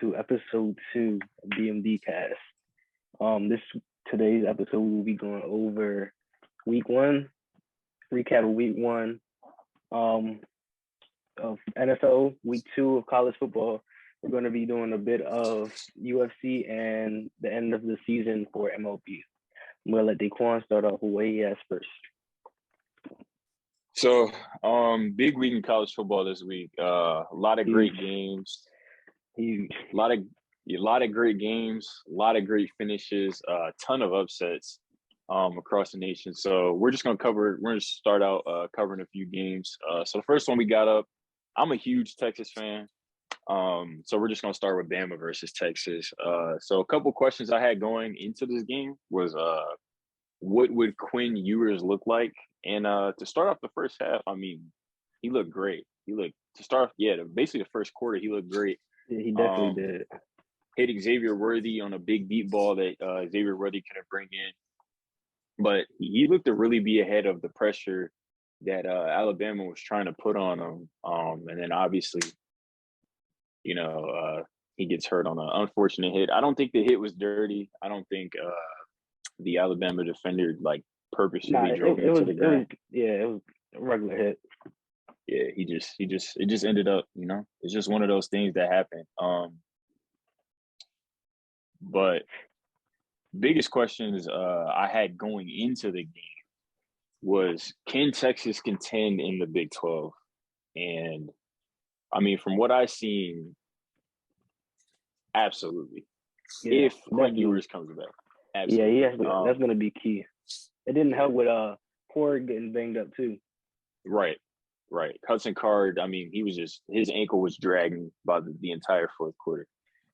to episode 2 of BMD Cast. Today's episode we'll be going over week 1, recap of week 1 of NFL, week 2 of college football. We're going to be doing a bit of UFC and the end of the season for MLB. I'm going to let Daquan start off with what he has first. So, big week in college football this week. A lot of great games. Huge. A lot of great games. A lot of great finishes. A ton of upsets across the nation. So we're just gonna start out covering a few games. So the first one we got up. I'm a huge Texas fan. So we're just gonna start with Bama versus Texas. So a couple questions I had going into this game was what would Quinn Ewers look like? And to start off the first half, I mean, he looked great. Basically the first quarter, he looked great. Yeah, he definitely did. Hit Xavier Worthy on a big deep ball that Xavier Worthy couldn't bring in. But he looked to really be ahead of the pressure that Alabama was trying to put on him. And then obviously, he gets hurt on an unfortunate hit. I don't think the hit was dirty. I don't think the Alabama defender purposely drove him to the ground. It was a regular hit. Yeah, it just ended up, it's just one of those things that happen. But biggest questions I had going into the game was, can Texas contend in the Big 12? And I mean, from what I've seen, absolutely. Yeah, if Quinn Ewers comes back. Absolutely. Yeah, that's going to be key. It didn't help with Cord getting banged up too. Right. Hudson Card, I mean, his ankle was dragging by the entire fourth quarter.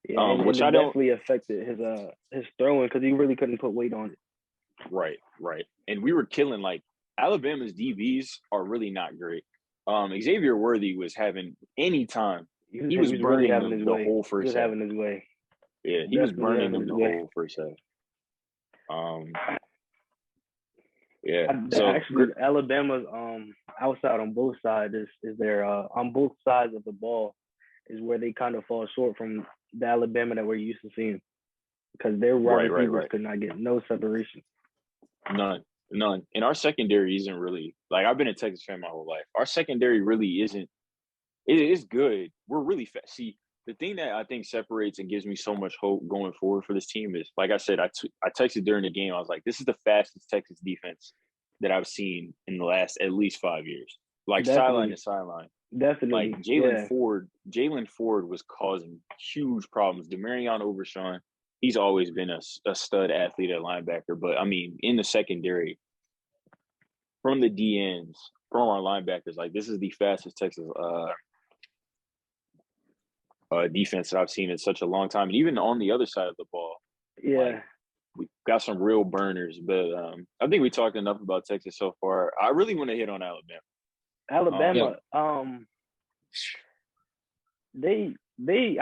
Yeah, which definitely affected his throwing because he really couldn't put weight on it. Right. And we were killing, Alabama's DBs are really not great. Xavier Worthy was having any time. He was burning really them the whole first half. He was having his way. Yeah, he was burning them the whole first half. Yeah. So actually, Alabama's outside on both sides is their on both sides of the ball is where they kind of fall short from the Alabama that we're used to seeing, because their receivers could not get no separation. None. And our secondary isn't really I've been a Texas fan my whole life. Our secondary really isn't. It is good. We're really fast. See, the thing that I think separates and gives me so much hope going forward for this team is, like I said, I texted during the game. I was like, this is the fastest Texas defense that I've seen in the last at least 5 years. Sideline to sideline. Definitely. Jalen Ford was causing huge problems. Demarion Overshawn, he's always been a stud athlete at linebacker. But, I mean, in the secondary, from the DNs, from our linebackers, this is the fastest Texas defense that I've seen in such a long time. And even on the other side of the ball, we got some real burners. But I think we talked enough about Texas so far. I really want to hit on Alabama. I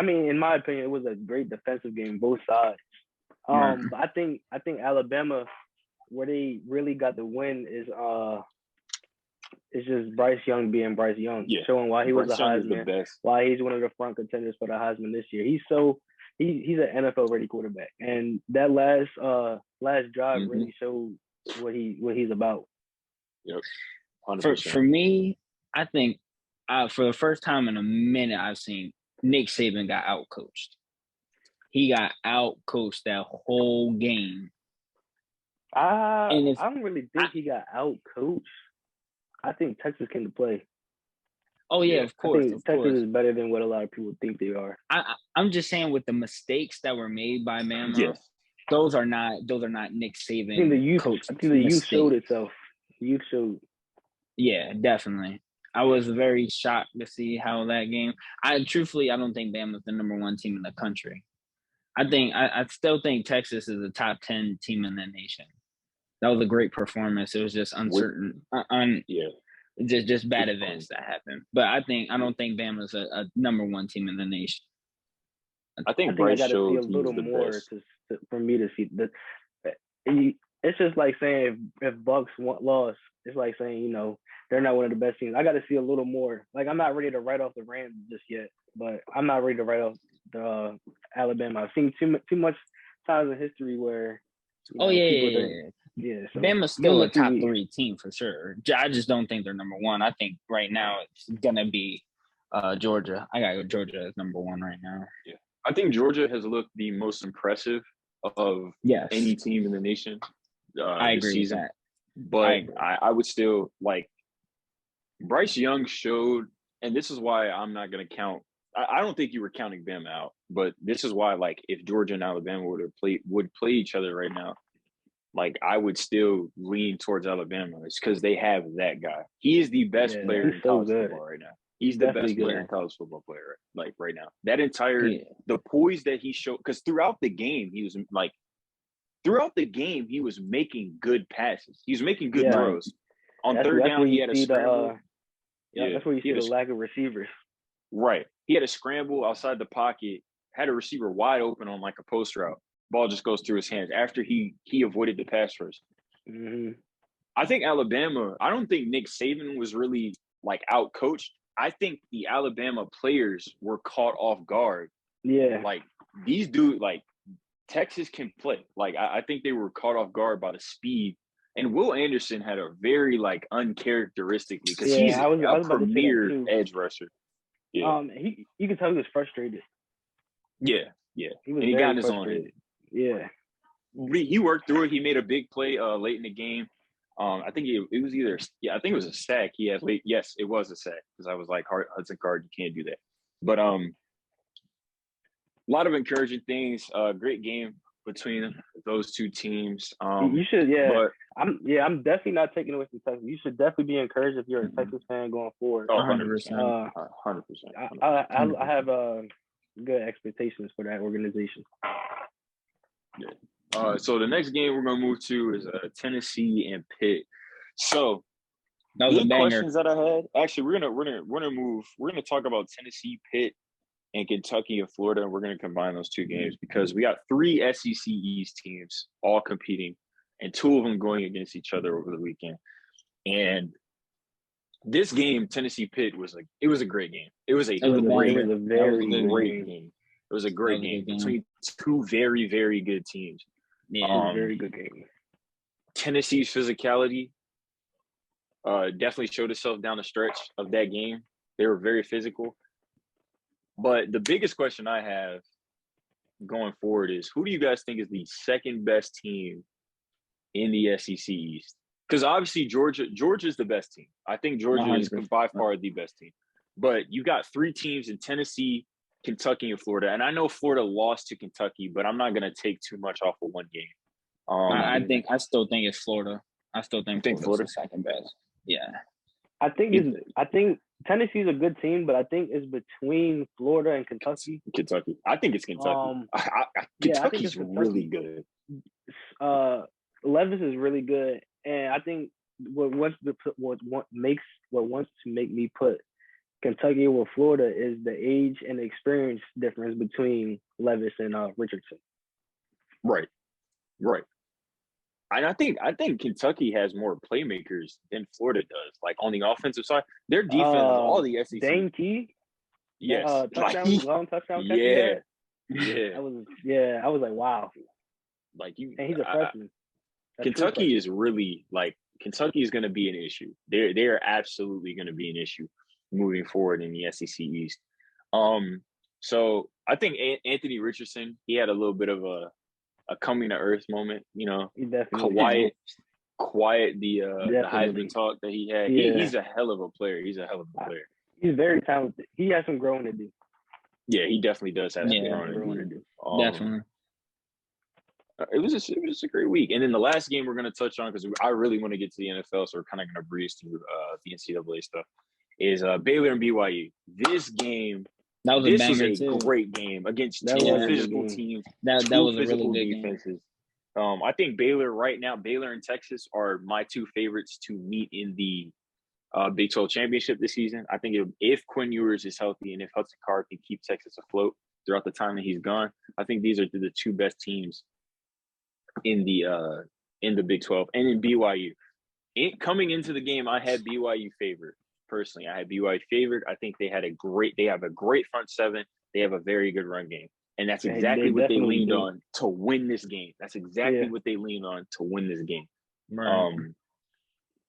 mean, in my opinion, it was a great defensive game, both sides. But I think Alabama, where they really got the win is it's just Bryce Young being Bryce Young, showing why he was a Heisman, why he's one of the front contenders for the Heisman this year. He's an NFL ready quarterback, and that last drive really showed what he's about. Yep, 100%. For me, I think for the first time in a minute, I've seen Nick Saban got outcoached. He got outcoached that whole game. I don't really think he got outcoached. I think Texas came to play. Oh yeah, of course. Texas is better than what a lot of people think they are. I'm just saying, with the mistakes that were made by Bama, those are not Nick Saban. I think the youth showed itself. The youth showed. Yeah, definitely. I was very shocked to see how that game. I don't think Bama's the number 1 team in the country. I still think Texas is a top 10 team in the nation. That was a great performance. It was just uncertain, just bad events that happened. But I don't think Bama's a number 1 team in the nation. I think Bryce I got to see a showed little the more best. for me to see that. It's just like saying if Bucks lost, it's like saying they're not one of the best teams. I got to see a little more. I'm not ready to write off the Rams just yet, but I'm not ready to write off the Alabama. I've seen too much times in history where so Bama's still a top 3 team for sure. I just don't think they're number 1. I think right now it's gonna be Georgia. I gotta go Georgia as number 1 right now. Yeah, I think Georgia has looked the most impressive of any team in the nation. I agree with that, but I would still like Bryce Young showed, and this is why I'm not gonna count. I don't think you were counting Bama out, but this is why, like, if Georgia and Alabama would play each other right now, like, I would still lean towards Alabama. It's because they have that guy. He is the best player in college football right now. He's the best player in college football player, like, right now. That entire the poise that he showed, because throughout the game he was making good passes. He was making good throws. On third down, he had a scramble. That's where you see the lack of receivers. Right. He had a scramble outside the pocket, had a receiver wide open on like a post route. Ball just goes through his hands after he avoided the pass first. Mm-hmm. I think Alabama, I don't think Nick Saban was really like out coached. I think the Alabama players were caught off guard. Yeah. Like these dudes, like Texas can play. Like I think they were caught off guard by the speed. And Will Anderson had a very like uncharacteristically, because he's a premier edge rusher. Yeah. You can tell he was frustrated. Yeah. He was got in his own head. Yeah. He worked through it. He made a big play late in the game. I think it was either I think it was a sack he had late. Yes, it was a sack, because I was like, Hudson Card, you can't do that. But a lot of encouraging things. Great game between those two teams. You should, But, I'm definitely not taking away from Texas. You should definitely be encouraged if you're a Texas fan going forward. 100%. 100%. I have good expectations for that organization. Yeah. So the next game we're gonna move to is Tennessee and Pitt. So that was a banger. Questions that I had. Actually, we're gonna talk about Tennessee, Pitt, and Kentucky and Florida, and we're gonna combine those two games because we got 3 SEC East teams all competing, and 2 of them going against each other over the weekend. And this game, Tennessee Pitt, was a great game. It was a great game. It was a great game between 2 very, very good teams. Yeah, it was a very good game. Tennessee's physicality definitely showed itself down the stretch of that game. They were very physical. But the biggest question I have going forward is, who do you guys think is the second best team in the SEC East? Because obviously Georgia's the best team. I think Georgia is by far the best team. But you got 3 teams in Tennessee, Kentucky, and Florida. And I know Florida lost to Kentucky, but I'm not going to take too much off of one game. I still think it's Florida. I still think Florida's the second best. Yeah. I think Tennessee's a good team, but I think it's between Florida and Kentucky. I think it's Kentucky. Kentucky's really good. Levis is really good, and I think what wants to make me put Kentucky over Florida is the age and the experience difference between Levis and Richardson. Right. And I think Kentucky has more playmakers than Florida does. Like on the offensive side, their defense is all the SEC. Dane Key, yes, long touchdown catch. Yeah. I was like, wow. Like and he's a freshman. Kentucky is really Kentucky is going to be an issue. They are absolutely going to be an issue moving forward in the SEC East. So I think Anthony Richardson, he had a little bit of a coming to earth moment, you know, quiet the Heisman talk that he had. Yeah. He's a hell of a player. He's very talented. He has some growing to do. Yeah, he definitely does have some growing to do. Definitely. It was just a great week. And then the last game we're going to touch on, because I really want to get to the NFL, so we're kind of going to breeze through the NCAA stuff, is Baylor and BYU. This game, this was a great game against 2 physical teams. That was a really good defenses. Game. I think Baylor and Texas are my 2 favorites to meet in the Big 12 championship this season. I think if Quinn Ewers is healthy and if Hudson Card can keep Texas afloat throughout the time that he's gone, I think these are the 2 best teams in the Big 12 and in BYU. Coming into the game, I had BYU favored. Personally, I had BYU favored. I think they have a great front 7. they have a very good run game. And that's They exactly what they definitely leaned do. on to win this game. That's exactly Yeah. what they leaned on to win this game. Right.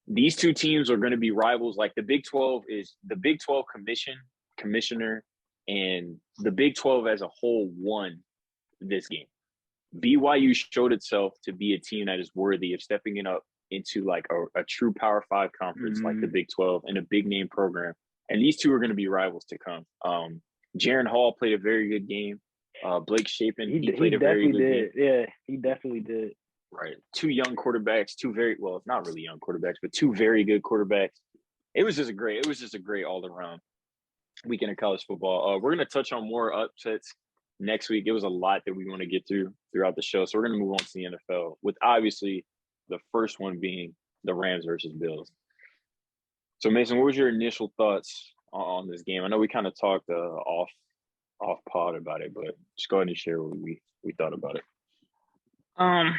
These two teams are going to be rivals. Like the Big 12 is the Big 12 commissioner, and the Big 12 as a whole won this game. BYU showed itself to be a team that is worthy of stepping it up into like a true Power 5 conference like the Big 12 and a big name program. And these two are going to be rivals to come. Jaron Hall played a very good game. Blake Shapen, he played a very good game. Yeah, he definitely did. Right. Two young quarterbacks, not really young quarterbacks, but two very good quarterbacks. It was just a great all around weekend of college football. We're going to touch on more upsets next week. It was a lot that we want to get through throughout the show. So we're going to move on to the NFL with obviously the first one being the Rams versus Bills. So Mason, what was your initial thoughts on this game? I know we kind of talked off pod about it, but just go ahead and share what we thought about it. I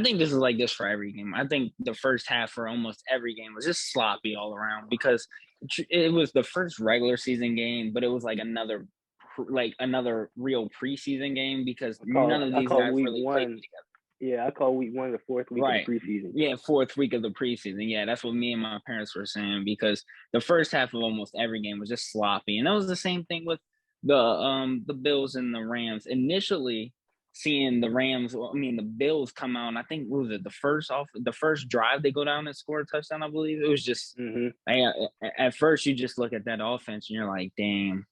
think this is like this for every game. I think the first half for almost every game was just sloppy all around because it was the first regular season game, but it was like another real preseason game because none of these guys really played together. Yeah, I call week 1 the fourth week of the preseason. Yeah, fourth week of the preseason. Yeah, that's what me and my parents were saying because the first half of almost every game was just sloppy. And that was the same thing with the Bills and the Rams. Initially, seeing the Bills come out, and I think, what was it, the first drive they go down and score a touchdown, I believe. It was just at first you just look at that offense and you're like, damn,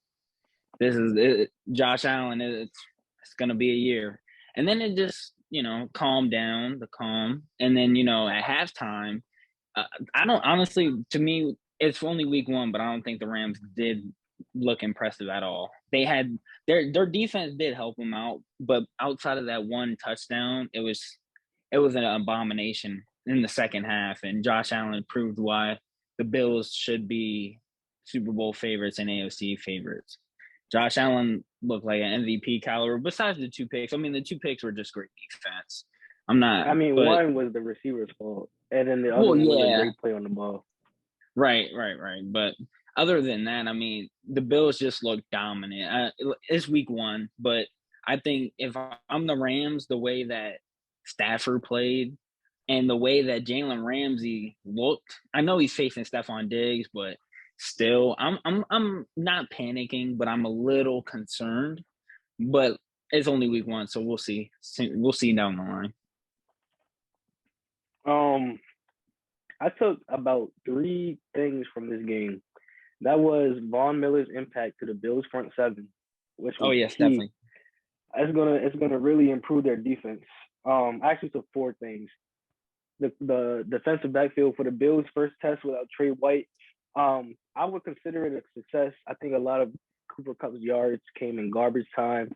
this is it. Josh Allen, it's gonna be a year. And then it just, calmed down, and then, at halftime, I don't honestly, to me, it's only week 1, but I don't think the Rams did look impressive at all. They had their defense did help them out, but outside of that one touchdown, it was an abomination in the second half, and Josh Allen proved why the Bills should be Super Bowl favorites and AFC favorites. Josh Allen looked like an MVP caliber. Besides the 2 picks, the 2 picks were just great defense. One was the receiver's fault, and then the other one was a great play on the ball. Right. But other than that, the Bills just look dominant. It's week 1, but I think if I'm the Rams, the way that Stafford played and the way that Jalen Ramsey looked, I know he's facing Stephon Diggs, but still, I'm not panicking, but I'm a little concerned. But it's only week 1, so we'll see. We'll see down the line. I took about 3 things from this game. That was Von Miller's impact to the Bills' front 7, which was definitely. It's gonna really improve their defense. I actually took 4 things. The defensive backfield for the Bills' first test without Trey White. I would consider it a success. I think a lot of Cooper Kupp's yards came in garbage time.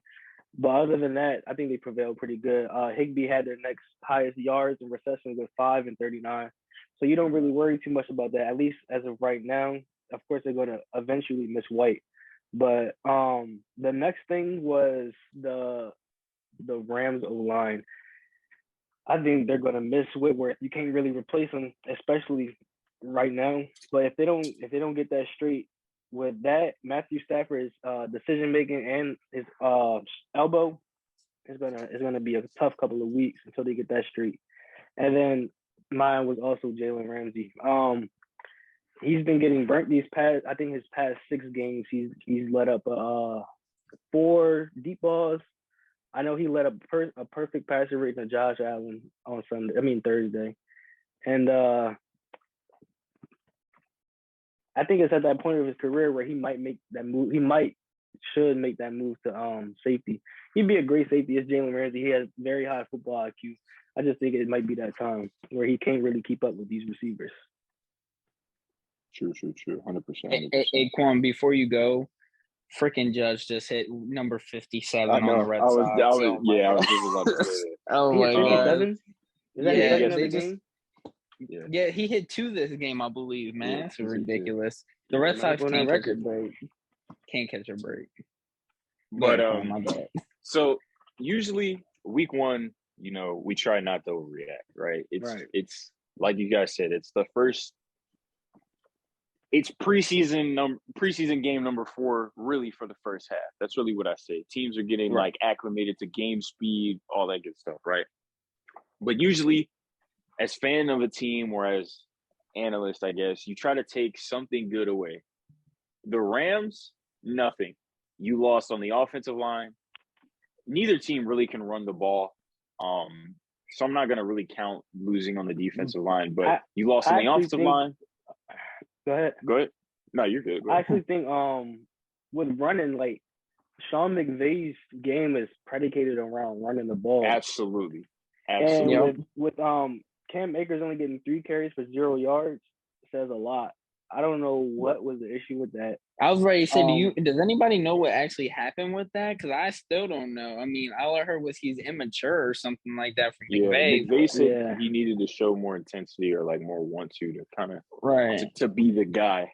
But other than that, I think they prevailed pretty good. Higbee had their next highest yards and receptions with 5 and 39. So you don't really worry too much about that, at least as of right now. Of course, they're going to eventually miss White. But the next thing was the Rams O-line. I think they're going to miss Whitworth. You can't really replace him, especially right now. But if they don't get that straight with that, Matthew Stafford's decision making and his elbow is gonna be a tough couple of weeks until they get that straight. And then mine was also Jalen Ramsey. He's been getting burnt his past 6 games. He's let up 4 deep balls. I know he let up a perfect passer rate to Josh Allen on Thursday, and I think it's at that point of his career where he might make that move. Should make that move to safety. He'd be a great safety. It's Jalen Ramsey. He has very high football IQ. I just think it might be that time where he can't really keep up with these receivers. True. 100%. Hey, Quan, before you go, freaking Judge just hit number 57 on the Red Sox. I was just about to say that. Oh my God. Is that his second of the game? Yeah, he hit 2 this game, I believe, man. That's ridiculous. The Red Sox can't catch a break. But so usually week 1, we try not to overreact, right? It's like you guys said, it's the first it's preseason game number 4, really, for the first half. That's really what I say. Teams are getting like acclimated to game speed, all that good stuff, right? But usually, as fan of a team or as analyst, I guess, you try to take something good away. The Rams, nothing. You lost on the offensive line. Neither team really can run the ball. So I'm not going to really count losing on the defensive line, but you lost on the offensive line. Go ahead. Go ahead. No, you're good. Go I ahead. actually think with running, like Sean McVay's game is predicated around running the ball. Absolutely. And with Cam Akers only getting 3 carries for 0 yards says a lot. I don't know what was the issue with that. I was ready to say, does anybody know what actually happened with that? Because I still don't know. I mean, all I heard was he's immature or something like that from McVay. McVay said he needed to show more intensity or like more want to kind of to be the guy.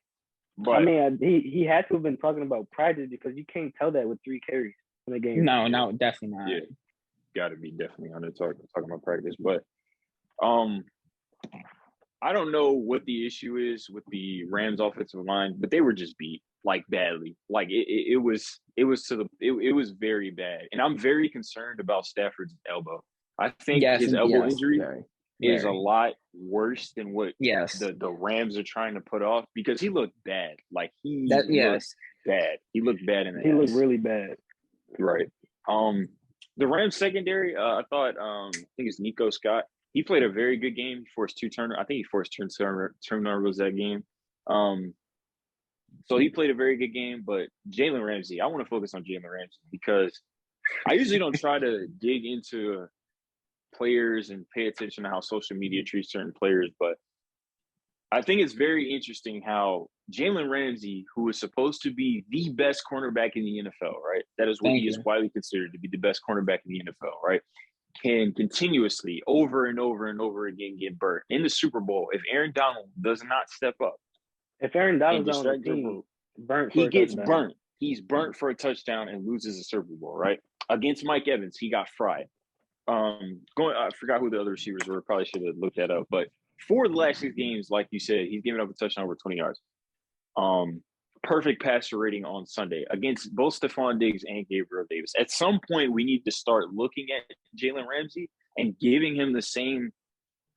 But I mean, he had to have been talking about practice because you can't tell that with 3 carries in the game. No, definitely not. Yeah, got to be definitely on the talking about practice. But I don't know what the issue is with the Rams offensive line, but they were just beat like badly. Like it was very bad. And I'm very concerned about Stafford's elbow. I think his elbow injury is a lot worse than what the Rams are trying to put off, because he looked bad. Like looked bad. He looked bad in the He looked really bad. Right. The Rams secondary, I thought I think it's Nico Scott. He played a very good game. He forced 2 turnovers. I think he forced 2 turnovers that game. So he played a very good game. But Jalen Ramsey, I want to focus on Jalen Ramsey because I usually don't try to dig into players and pay attention to how social media treats certain players. But I think it's very interesting how Jalen Ramsey, who is supposed to be the best cornerback in the NFL, right? That is what he is widely considered to be, the best cornerback in the NFL, right? Can continuously, over and over and over again, get burnt. In the Super Bowl, if Aaron Donald does not step up, if Aaron Donald's on the team, he gets burnt. He's burnt for a touchdown and loses a Super Bowl, right? Against Mike Evans, he got fried. I forgot who the other receivers were. Probably should have looked that up. But 4 of the last 6 games, like you said, he's given up a touchdown over 20 yards. Perfect passer rating on Sunday against both Stephon Diggs and Gabriel Davis. At some point, we need to start looking at Jalen Ramsey and giving him the same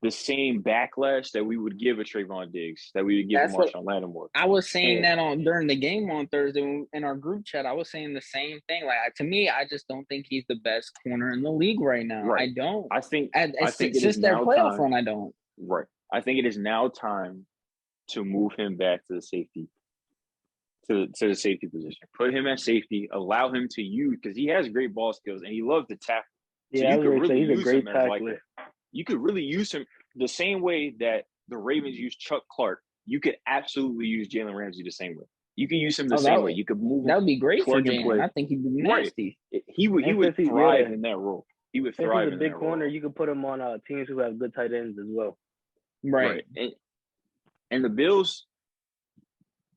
backlash that we would give a Trayvon Diggs, that we would give a Marshawn Lattimore. I was saying that during the game on Thursday in our group chat. I was saying the same thing. Like, to me, I just don't think he's the best corner in the league right now. Right. I don't. I think since their playoff run, I don't. Right. I think it is now time to move him back to the safety. To the safety position. Put him at safety. Allow him to use, because he has great ball skills and he loves to tackle. Yeah, so he's a great tackler. You could really use him the same way that the Ravens use Chuck Clark. You could absolutely use Jalen Ramsey the same way. You can use him the same way. You could move. That would be great for Jalen. I think he'd be nasty. Right. He would thrive in that role. He would thrive in that role. He's a big corner. You could put him on teams who have good tight ends as well. Right. And the Bills,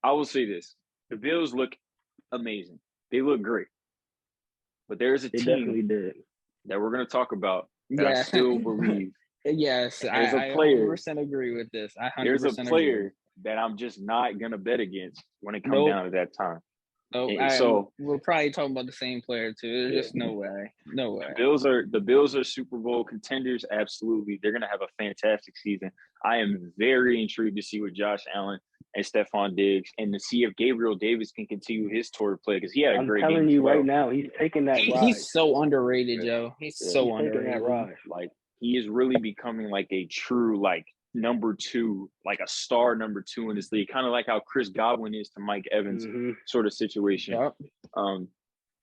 I will say this. The Bills look amazing. They look great. But there's a team that we're going to talk about that I still believe. Yes, I 100% agree with this. There's a player that I'm just not going to bet against when it comes down to that time. So we're probably talking about the same player too. There's just no way. The Bills are Super Bowl contenders. Absolutely. They're going to have a fantastic season. I am very intrigued to see what Josh Allen and Stephon Diggs, and to see if Gabriel Davis can continue his tour of play, because he had a great game. I'm telling you right now, he's taking that ride. He's so underrated, Joe. He's so underrated. That ride. Like, he is really becoming like a true number 2, like a star number 2 in this league, kind of like how Chris Godwin is to Mike Evans sort of situation. Yep.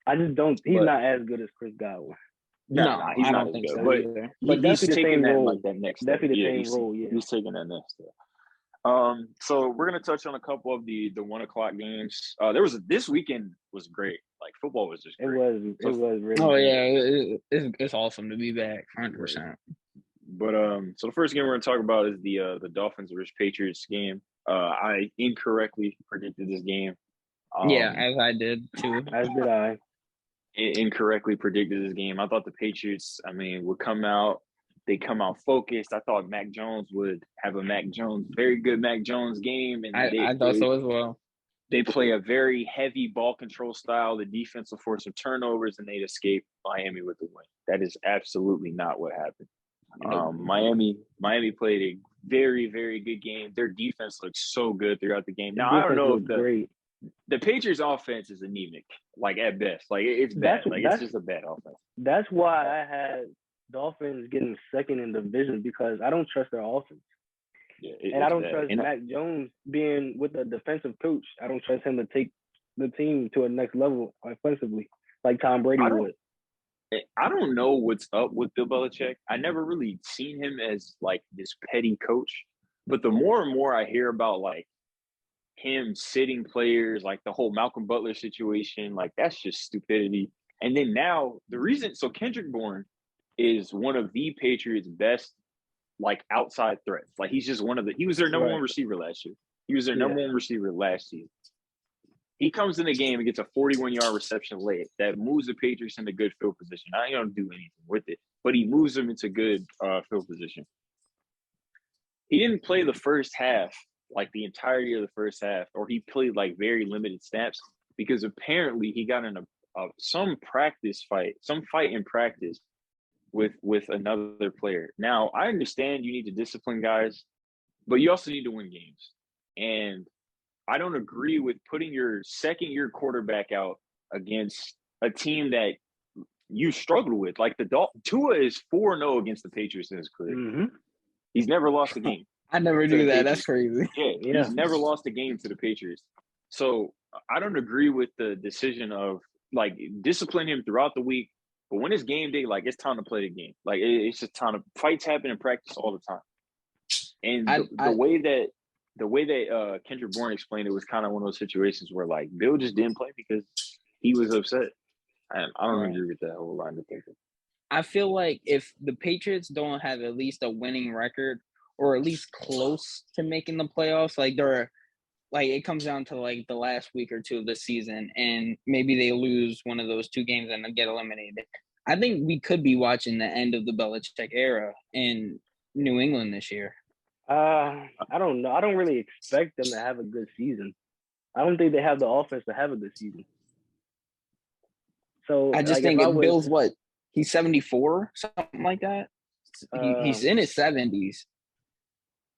I just don't. He's not as good as Chris Godwin. No, he's not as good. But he's taking that next step. Definitely the same role. Yeah, he's taking that next step. So we're gonna touch on a couple of the 1 o'clock games. This weekend was great. Like, football was just great. It was really. Oh yeah, it's awesome to be back. 100%. But so the first game we're gonna talk about is the Dolphins versus Patriots game. I incorrectly predicted this game. As I did too. As did I. Incorrectly predicted this game. I thought the Patriots, would come out They come out focused. I thought Mac Jones would have a very good Mac Jones game, and I thought so as well. They play a very heavy ball control style. The defense will force some turnovers, and they'd escape Miami with the win. That is absolutely not what happened. Miami played a very, very good game. Their defense looked so good throughout the game. Now, I don't know if the Patriots' offense is anemic, like at best. Like it's bad. It's just a bad offense. That's why I had Dolphins getting second in the division, because I don't trust their offense. Yeah, and I don't trust Mac Jones being with a defensive coach. I don't trust him to take the team to a next level offensively, like Tom Brady would. I don't know what's up with Bill Belichick. I never really seen him as like this petty coach, but the more and more I hear about like him sitting players, like the whole Malcolm Butler situation, like that's just stupidity. And then now so Kendrick Bourne is one of the Patriots' best like outside threats. Like he's just he was their number one receiver last year. He was their number one receiver last season. He comes in the game and gets a 41-yard reception late that moves the Patriots into good field position. I don't do anything with it, but he moves them into good field position. He didn't play the first half, like the entirety of the first half, or he played like very limited snaps because apparently he got in some fight in practice with another player. Now, I understand you need to discipline guys, but you also need to win games. And I don't agree with putting your second-year quarterback out against a team that you struggled with. Like Tua is 4-0 against the Patriots in his career. Mm-hmm. He's never lost a game. I never knew that. That's crazy. Yeah, he's never lost a game to the Patriots. So I don't agree with the decision of like discipline him throughout the week. But when it's game day, like it's time to play the game. Like it's just time to fights happen in practice all the time. And the way that Kendrick Bourne explained it was kind of one of those situations where like Bill just didn't play because he was upset. And I don't agree with that whole line of thinking. I feel like if the Patriots don't have at least a winning record or at least close to making the playoffs, like it comes down to like the last week or two of the season and maybe they lose one of those two games and get eliminated. I think we could be watching the end of the Belichick era in New England this year. I don't know. I don't really expect them to have a good season. I don't think they have the offense to have a good season. So I just think Bill's what? He's 74, something like that. He's in his 70s.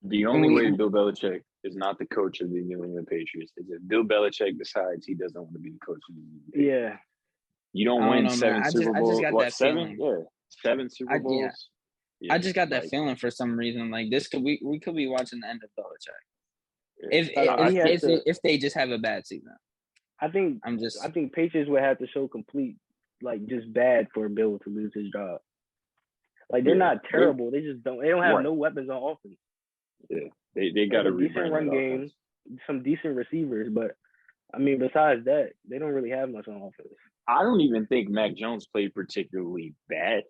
The only way Bill Belichick is not the coach of the New England Patriots is if Bill Belichick decides he doesn't want to be the coach of the New England Patriots. Yeah. You don't win Super Bowls. I just got that feeling. Yeah, 7 Super Bowls. Yeah, I just got that feeling for some reason. Like we could be watching the end of Belichick. If they just have a bad season. I think Patriots would have to show complete just bad for Bill to lose his job. Like they're not terrible. They don't have no weapons on offense. Yeah. They got a decent run game, some decent receivers, but I mean besides that, they don't really have much on offense. I don't even think Mac Jones played particularly bad.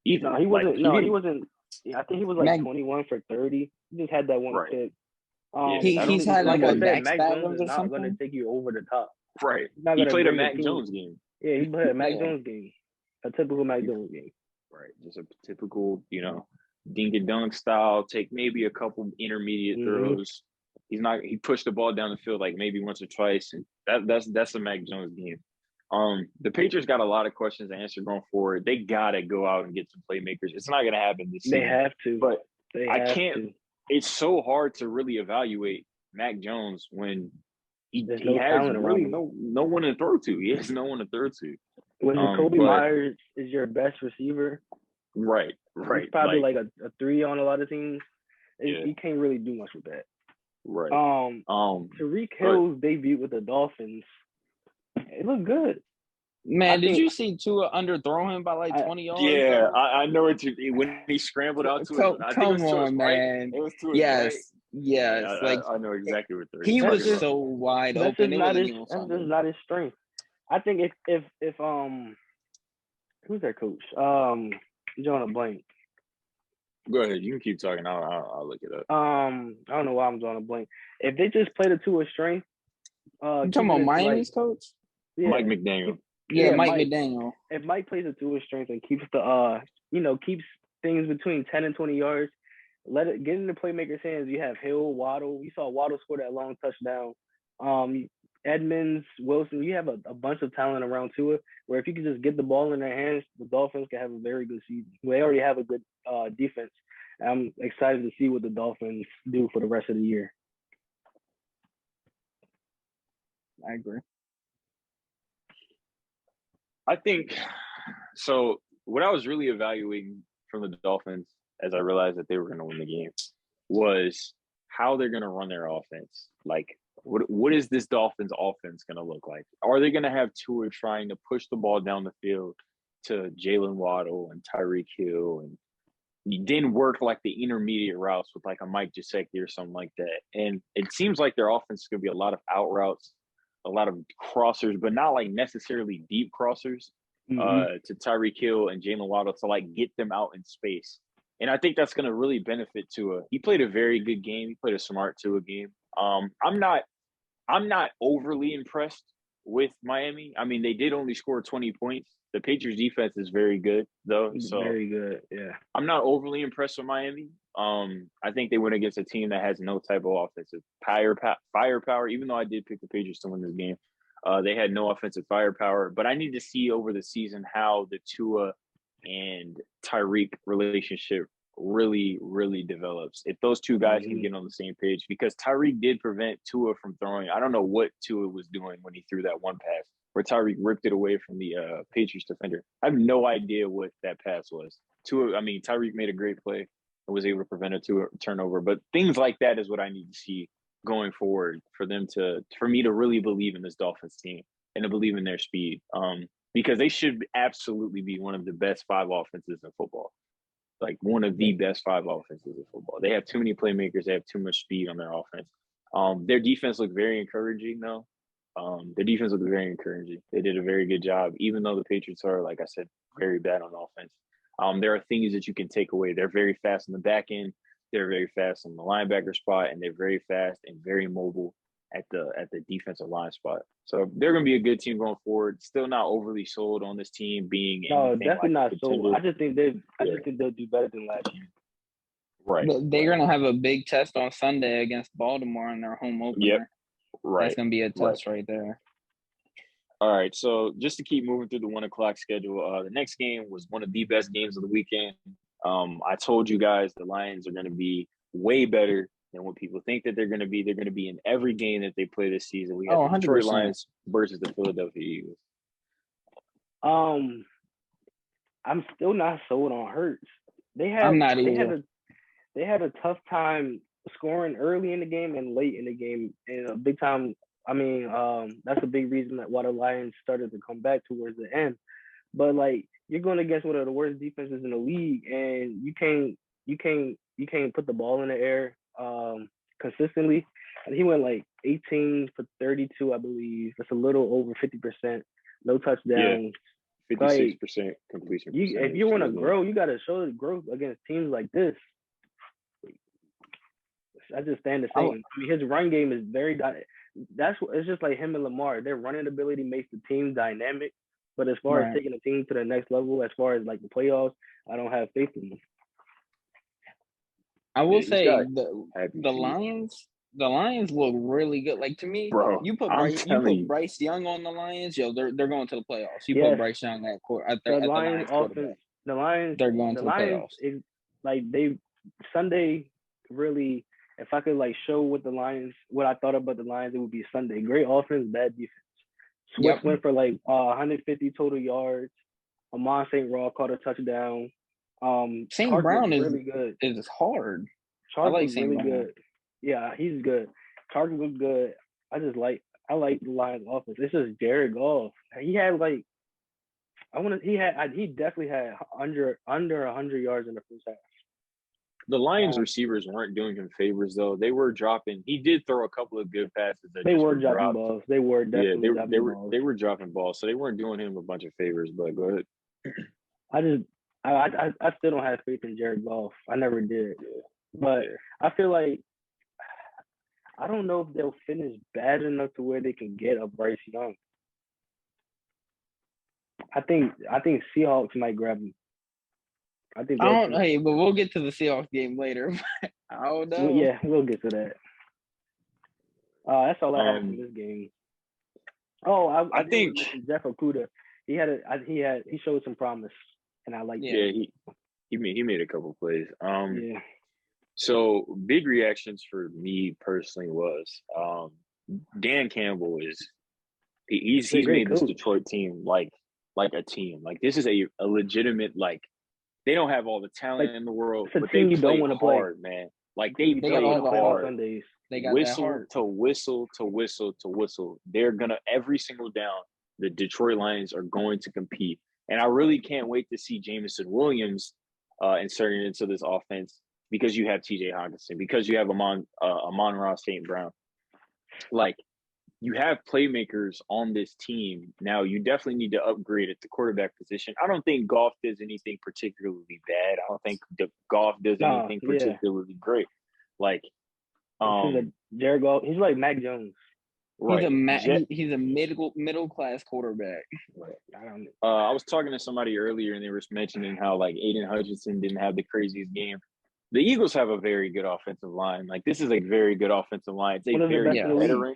Either. No, he wasn't. He wasn't. I think he was 21 for 30. He just had that one pick. He's had like a Mac Jones is not going to take you over the top. Right. He played a Mac Jones game. Yeah, he played a Mac Jones game. A typical Mac Jones game. Right. Just a typical, dink and dunk style. Take maybe a couple intermediate throws. He pushed the ball down the field like maybe once or twice, and that's a Mac Jones game. The Patriots got a lot of questions to answer going forward. They gotta go out and get some playmakers. It's not gonna happen this season. They have to, but I can't. It's so hard to really evaluate Mac Jones when he has really no one to throw to. He has no one to throw to. When Jacoby Myers is your best receiver, right. He's probably like a 3 on a lot of teams. He can't really do much with that. Right. Tyreek Hill's debut with the Dolphins, it looked good. Man, did you see Tua underthrow him by like 20 yards? Yeah, I know it. When he scrambled out to it, I think it was on, man. It was to yes. Yeah, I know exactly what they're. He was so wide open. That's just not his strength. I think if who's their coach? John blank. Go ahead. You can keep talking. I'll look it up. I don't know why I'm drawing a blank. If they just play the Tua strength, you talking about Miami's coach? Yeah, Mike McDaniel. Yeah, Mike McDaniel. If Mike plays the Tua strength and keeps the keeps things between 10 and 20 yards. Let it get in the playmakers' hands. You have Hill, Waddle. You saw Waddle score that long touchdown. Edmonds, Wilson. You have a bunch of talent around Tua. Where if you could just get the ball in their hands, the Dolphins can have a very good season. They already have a good defense. I'm excited to see what the Dolphins do for the rest of the year. I agree. I think so. What I was really evaluating from the Dolphins as I realized that they were going to win the game was how they're going to run their offense. Like, what is this Dolphins offense going to look like? Are they going to have Tua trying to push the ball down the field to Jalen Waddle and Tyreek Hill, and he didn't work like the intermediate routes with like a Mike Gesicki or something like that? And it seems like their offense is going to be a lot of out routes, a lot of crossers, but not like necessarily deep crossers to Tyreek Hill and Jalen Waddle to like get them out in space. And I think that's going to really benefit Tua. He played a very good game. He played a smart Tua game. I'm not overly impressed with Miami. I mean, they did only score 20 points. The Patriots defense is very good, though. So very good, yeah. I'm not overly impressed with Miami. I think they went against a team that has no type of offensive firepower, even though I did pick the Patriots to win this game. They had no offensive firepower. But I need to see over the season how the Tua and Tyreek relationship really, really develops. If those two guys can get on the same page, because Tyreek did prevent Tua from throwing. I don't know what Tua was doing when he threw that one pass where Tyreek ripped it away from the Patriots defender. I have no idea what that pass was. Tyreek made a great play and was able to prevent a turnover. But things like that is what I need to see going forward for me to really believe in this Dolphins team and to believe in their speed. Because they should absolutely be one of the best 5 offenses in football. Like one of the best 5 offenses in football. They have too many playmakers. They have too much speed on their offense. Their defense looked very encouraging, though. Their defense looked very encouraging. They did a very good job, even though the Patriots are, like I said, very bad on offense. There are things that you can take away. They're very fast on the back end. They're very fast on the linebacker spot, and they're very fast and very mobile at the defensive line spot. So they're going to be a good team going forward. Still not overly sold on this team being definitely not sold. I just think they'll do better than last year. Right. They're going to have a big test on Sunday against Baltimore in their home opener. Yep. Right. That's going to be a test right there. All right. So just to keep moving through the 1 o'clock schedule, the next game was one of the best games of the weekend. I told you guys the Lions are going to be way better than what people think that they're going to be. They're going to be in every game that they play this season. We got the Detroit Lions versus the Philadelphia Eagles. I'm still not sold on Hurts. I'm not either. They had a tough time scoring early in the game and late in the game, and a big time. That's a big reason why the Lions started to come back towards the end. But like, you're going against one of the worst defenses in the league, and you can't put the ball in the air consistently. And he went like 18 for 32, I believe. That's a little over 50%. No touchdowns. Yeah, 56% completion. If you want to grow, you got to show the growth against teams like this. I just stand the same. His run game is it's just like him and Lamar. Their running ability makes the team dynamic. But as far as taking the team to the next level, as far as like the playoffs, I don't have faith in them. I will say the Lions look really good. Like, to me, bro, you put Bryce Young on the Lions, they're going to the playoffs. You put Bryce Young at the Lions offense. The Lions, they're going to the playoffs. Sunday really. If I could like show what I thought about the Lions, it would be Sunday. Great offense, bad defense. Swift went for like 150 total yards. Amon St. Raw caught a touchdown. St. Brown is really good. Is hard. Chark was really good. Yeah, he's good. Chark was good. I like the Lions offense. This is Jared Goff. He had like he definitely had under 100 yards in the first half. The Lions receivers weren't doing him favors, though. They were dropping. He did throw a couple of good passes. They were dropping balls. They were definitely they were dropping balls, so they weren't doing him a bunch of favors. But go ahead. I still don't have faith in Jared Goff. I never did, but I feel like I don't know if they'll finish bad enough to where they can get a Bryce Young. I think Seahawks might grab him. I think I that don't. too. Hey, but we'll get to the Seahawks game later. I don't know. Well, yeah, we'll get to that. That's all I have from Um, this game. Oh, I did think mention Jeff Okuda. He showed some promise, and I like yeah, that. he made a couple plays. Yeah, So big reactions for me personally was Dan Campbell he's he's a great made this coach. Detroit team like a team. Like this is a legitimate like they don't have all the talent Like in the world, it's a but they team you don't play want to play. hard, man. Like they They Don't got play want all to the play on hard. heart. Sundays. They got that Whistle heart. to whistle to whistle to whistle. They're gonna every single down. The Detroit Lions are going to compete, and I really can't wait to see Jameson Williams inserted into this offense because you have T.J. Hockenson, because you have Amon-Ra St. Brown. Like you have playmakers on this team. Now you definitely need to upgrade at the quarterback position. I don't think Goff does anything particularly bad. I don't think Goff does anything Yeah. particularly great. Like Jared Goff. He's like Mac Jones. right. He's a middle class quarterback. Right. I was talking to somebody earlier, and they were mentioning how like Aiden Hutchinson didn't have the craziest game. The Eagles have a very good offensive line. Like this is a very good offensive line. It's a very veteran.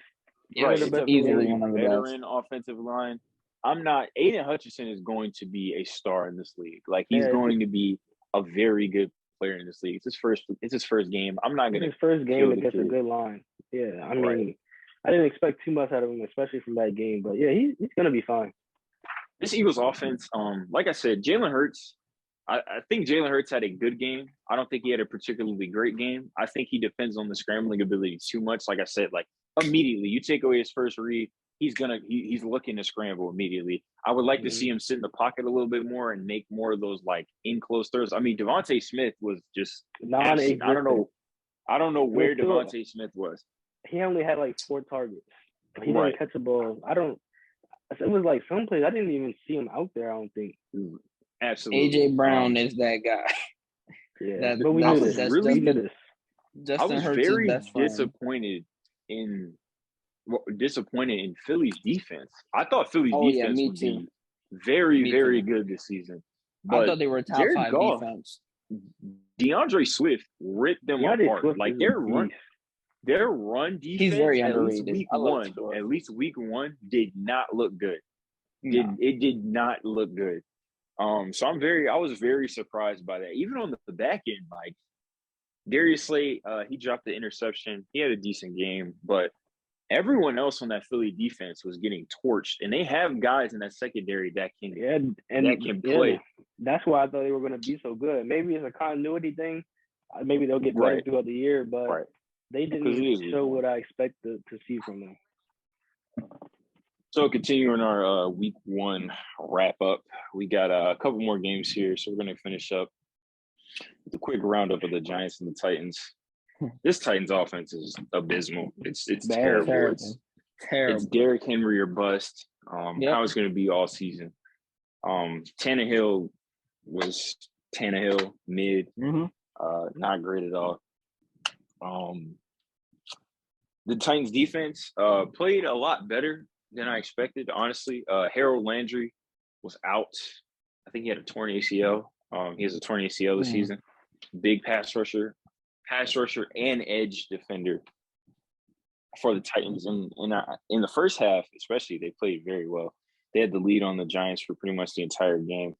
Yeah, Right, it's a easily very one of the veteran offensive line. Aiden Hutchinson is going to be a star in this league. Like he's going to be a very good player in this league. It's his first game. I'm not gonna his first game against a good line. Yeah, I mean, I didn't expect too much out of him, especially from that game. But yeah, he's gonna be fine. This Eagles offense, like I said, Jalen Hurts. I think Jalen Hurts had a good game. I don't think he had a particularly great game. I think he depends on the scrambling ability too much. Like I said, like immediately you take away his first read, he's looking to scramble immediately. I would like to see him sit in the pocket a little bit more and make more of those like in close throws. I mean, Devontae Smith was just absent. I don't know where Devontae Smith was. He only had like 4 targets. He didn't catch a ball. It was like some plays I didn't even see him out there. I don't think. Absolutely. AJ Brown is that guy. Yeah, but we knew this. I was very disappointed in Philly's defense. I thought Philly's defense would be very, very good this season. But I thought they were a top 5 defense. DeAndre Swift ripped them apart. Like their run defense. He's very underrated. At least week one did not look good. It did not look good. So I was very surprised by that. Even on the back end, like Darius Slay, he dropped the interception. He had a decent game, but everyone else on that Philly defense was getting torched, and they have guys in that secondary that can play. That's why I thought they were going to be so good. Maybe it's a continuity thing. Maybe they'll get better throughout the year, but they didn't show what I expected to see from them. So continuing our week 1 wrap up, we got a couple more games here, so we're going to finish up with a quick roundup of the Giants and the Titans. This Titans offense is abysmal. It's terrible. It's Derrick Henry or bust. How it's going to be all season. Tannehill was mid, not great at all. The Titans defense played a lot better than I expected, honestly. Harold Landry was out. I think he had a torn ACL. He has a torn ACL this season. Big pass rusher and edge defender for the Titans. And in the first half, especially, they played very well. They had the lead on the Giants for pretty much the entire game.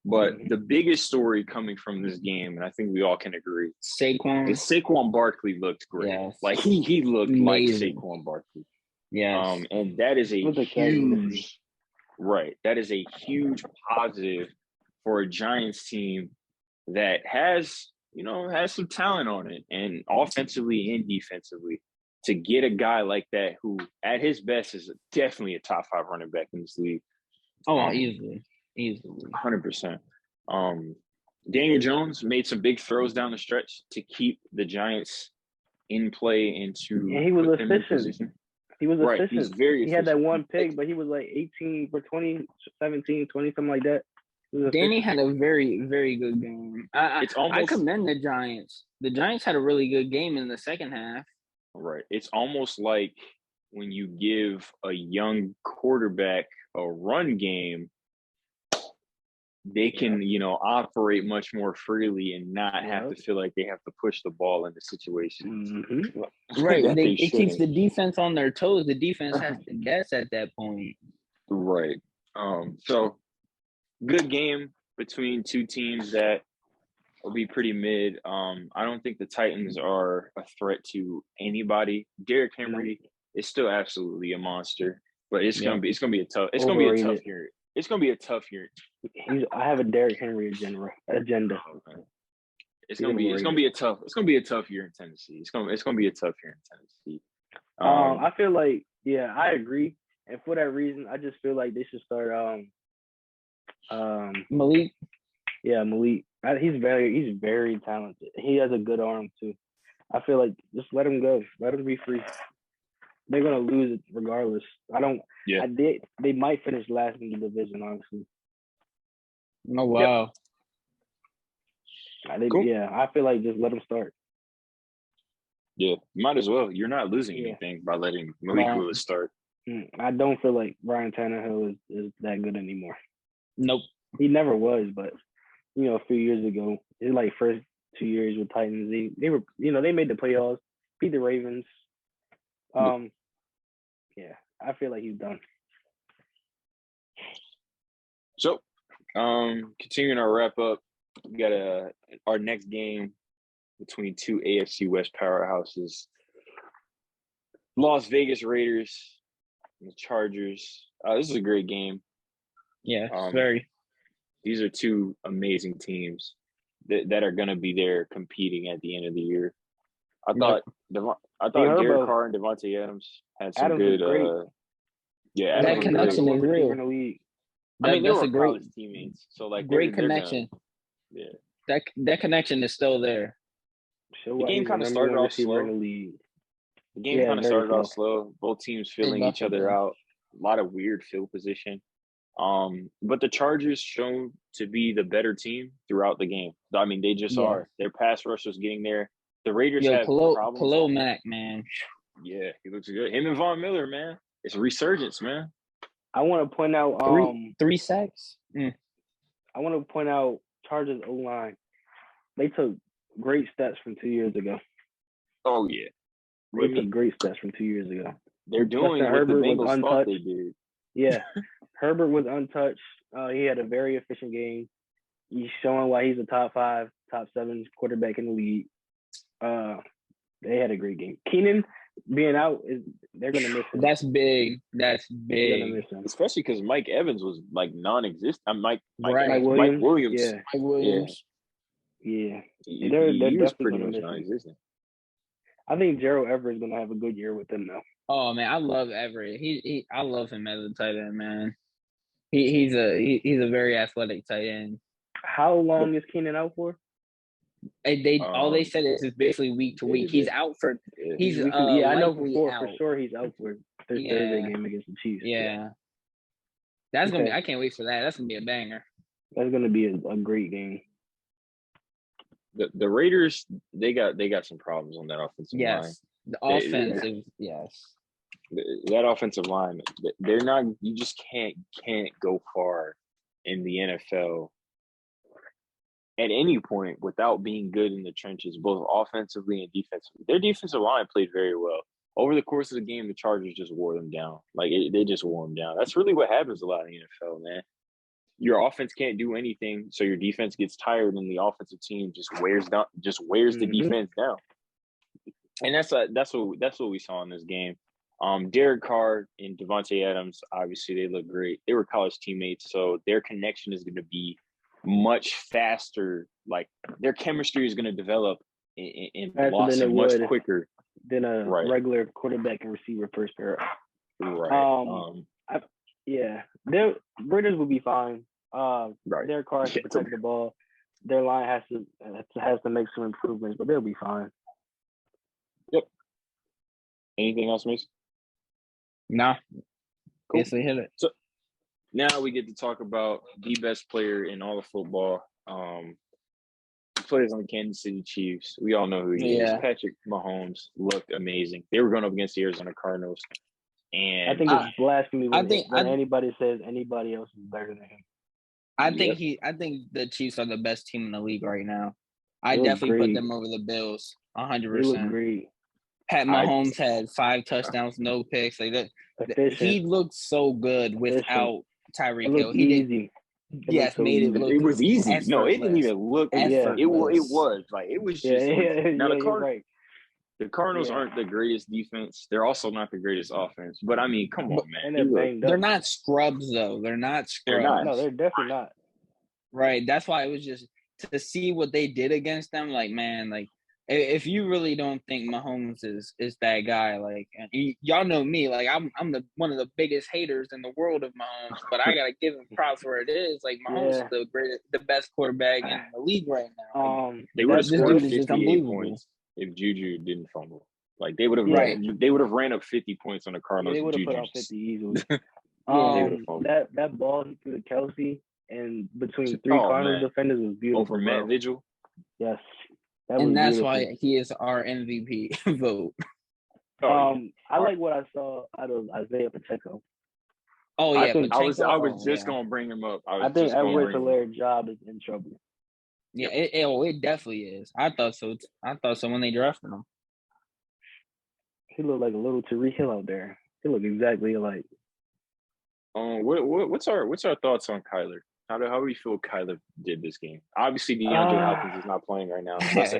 But the biggest story coming from this game, and I think we all can agree, Saquon Barkley looked great. Yes. Like he looked amazing. Like Saquon Barkley. Yes. And that is a huge That is a huge positive for a Giants team that has some talent on it, and offensively and defensively, to get a guy like that who at his best is definitely a top 5 running back in this league. Oh, easily. 100%. Daniel Jones made some big throws down the stretch to keep the Giants in play and he was efficient. He was efficient. He's very efficient. He had that one pick, but he was like 18 for 20, 17, 20, something like that. Danny had a very, very good game. I commend the Giants. The Giants had a really good game in the second half. Right. It's almost like when you give a young quarterback a run game, they can, operate much more freely and not have to feel like they have to push the ball into situations Right. that they It keeps shouldn't. the defense on their toes. The defense has to guess at that point. Right. So good game between two teams that will be pretty mid. I don't think the Titans are a threat to anybody. Derrick Henry is still absolutely a monster, but it's gonna be a tough year. It's gonna be a tough year. I have a Derrick Henry agenda. Okay. It's gonna be a tough year in Tennessee. It's gonna be a tough year in Tennessee. I feel like, I agree, and for that reason, I just feel like they should start Malik. Yeah, Malik. He's very talented. He has a good arm too. I feel like just let him go. Let him be free. They're gonna lose it regardless. They might finish last in the division, honestly. Oh wow. Cool. Yeah, I feel like just let them start. Yeah, might as well. You're not losing anything by letting Malik Willis start. I don't feel like Ryan Tannehill is that good anymore. Nope. He never was, but a few years ago, his first 2 years with Titans, they were they made the playoffs, beat the Ravens. I feel like he's done. So, continuing our wrap up, we got our next game between two AFC West powerhouses, Las Vegas Raiders and the Chargers. This is a great game. Yeah, very. These are two amazing teams that are going to be there competing at the end of the year. I thought Derek Carr and Devontae Adams had some good. That connection is real. In the league. They were college teammates, so great connection. That connection is still there. The game kind of started off slow. The game kind of started off slow. Both teams filling each other out. A lot of weird field position. But the Chargers shown to be the better team throughout the game. I mean, they just are. Their pass rush was getting there. The Raiders have problems. Khalil Mack, man. Yeah, he looks good. Him and Von Miller, man. It's a resurgence, man. I want to point out three sacks. I want to point out Chargers O-line. They took great steps from 2 years ago. Oh yeah, they took great steps from 2 years ago. They're doing what the Bengals thought they did. Yeah, Herbert was untouched. He had a very efficient game. He's showing why he's a top 5, top 7 quarterback in the league. They had a great game. Keenan being out, they're gonna miss him. That's big. That's big. They're gonna miss him. Especially because Mike Evans was non-existent. Mike Williams. Yeah. Mike Williams. Yeah. They're was pretty much non-existent. I think Gerald Everett is gonna have a good year with them now. Oh man, I love Everett. I love him as a tight end, man. He's a very athletic tight end. How long is Keenan out for? All they said is it's basically week to week. He's out for. He's I know for sure he's out for Thursday game against the Chiefs. Yeah, that's gonna be. I can't wait for that. That's gonna be a banger. That's gonna be a great game. The Raiders, they got some problems on that offensive line. The offensive, that offensive line, they're not. You just can't go far in the NFL at any point without being good in the trenches, both offensively and defensively. Their defensive line played very well. Over the course of the game, the Chargers just wore them down. They just wore them down. That's really what happens a lot in the NFL, man. Your offense can't do anything, so your defense gets tired, and the offensive team just wears the defense down. And that's what we saw in this game. Derek Carr and Devontae Adams, obviously they look great. They were college teammates, so their connection is going to be much faster. Like their chemistry is going to develop in Boston much quicker than a regular quarterback and receiver first pair. Right. Their Raiders will be fine. Derek Carr has to protect the ball. Their line has to make some improvements, but they'll be fine. Yep. Anything else, Mason? Nah. Cool. Yes, they hit it. So now we get to talk about the best player in all of football. He plays on the Kansas City Chiefs. We all know who he is. Patrick Mahomes looked amazing. They were going up against the Arizona Cardinals. And I think it's blasphemy when anybody says anybody else is better than him. I Yep. think the Chiefs are the best team in the league right now. I They look definitely put great. them over the Bills, They look 100%. great. Pat I Mahomes had 5 touchdowns, no picks. Like that, he Efficient. looked so good Efficient. without It Tyreek Hill. looked He did, easy. It looked yes, so made it easy. look it was easy. No, it didn't effortless, even look. Yeah. It effortless. was like it was Yeah, just like now yeah, you're right. the Cardinals Yeah. aren't the greatest defense. They're also not the greatest offense. But I mean, come But on, man. And He they're looked. banged they're up. not scrubs though. They're not They're not. No, scrubs. they're definitely not. Right. That's why it was just to see what they did against them. Like, man, like if you really don't think Mahomes is that guy, like, and y'all know me, like I'm the one of the biggest haters in the world of Mahomes, but I gotta give him props where it is. Like Mahomes is Yeah. the best quarterback in the league right now. Like They would have this scored dude is just 58 unbelievable. points if Juju didn't fumble. Like they would have Right. ran up 50 points on the Yeah, Cardinals. they would have Juju put out 50 easily. Yeah. That ball he threw to Kelsey and between 3 Oh, Cardinals man. defenders was beautiful. Over Matt Vigil. Yes, that was And that's beautiful. why he is our MVP vote. Oh, I like what I saw out of Isaiah Pacheco. Oh I yeah, think I was Pacheco, just gonna bring him up. I think Edwards-Helaire's job is in trouble. Yeah, it definitely is. I thought so. I thought so when they drafted him. He looked like a little Tariq Hill out there. He looked exactly alike. What's our thoughts on Kyler? How do we feel Kyler did this game? Obviously, DeAndre Hopkins is not playing right now. So that's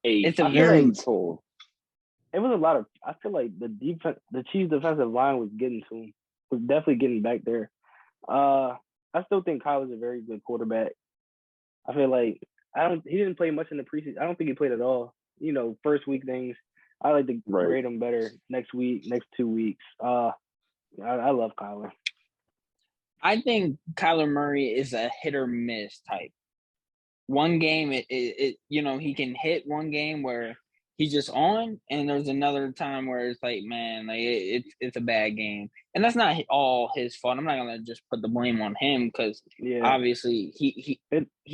It's a I feel very like it was a lot of. I feel like the Chiefs defensive line was getting to him. Was definitely getting back there. I still think Kyler's a very good quarterback. I feel like he didn't play much in the preseason. I don't think he played at all. You know, first week things. I like to grade him better next week, next 2 weeks. I love Kyler. I think Kyler Murray is a hit or miss type. One game, it you know, he can hit one game where he's just on, and there's another time where it's like, man, like it's a bad game, and that's not all his fault. I'm not gonna just put the blame on him because obviously he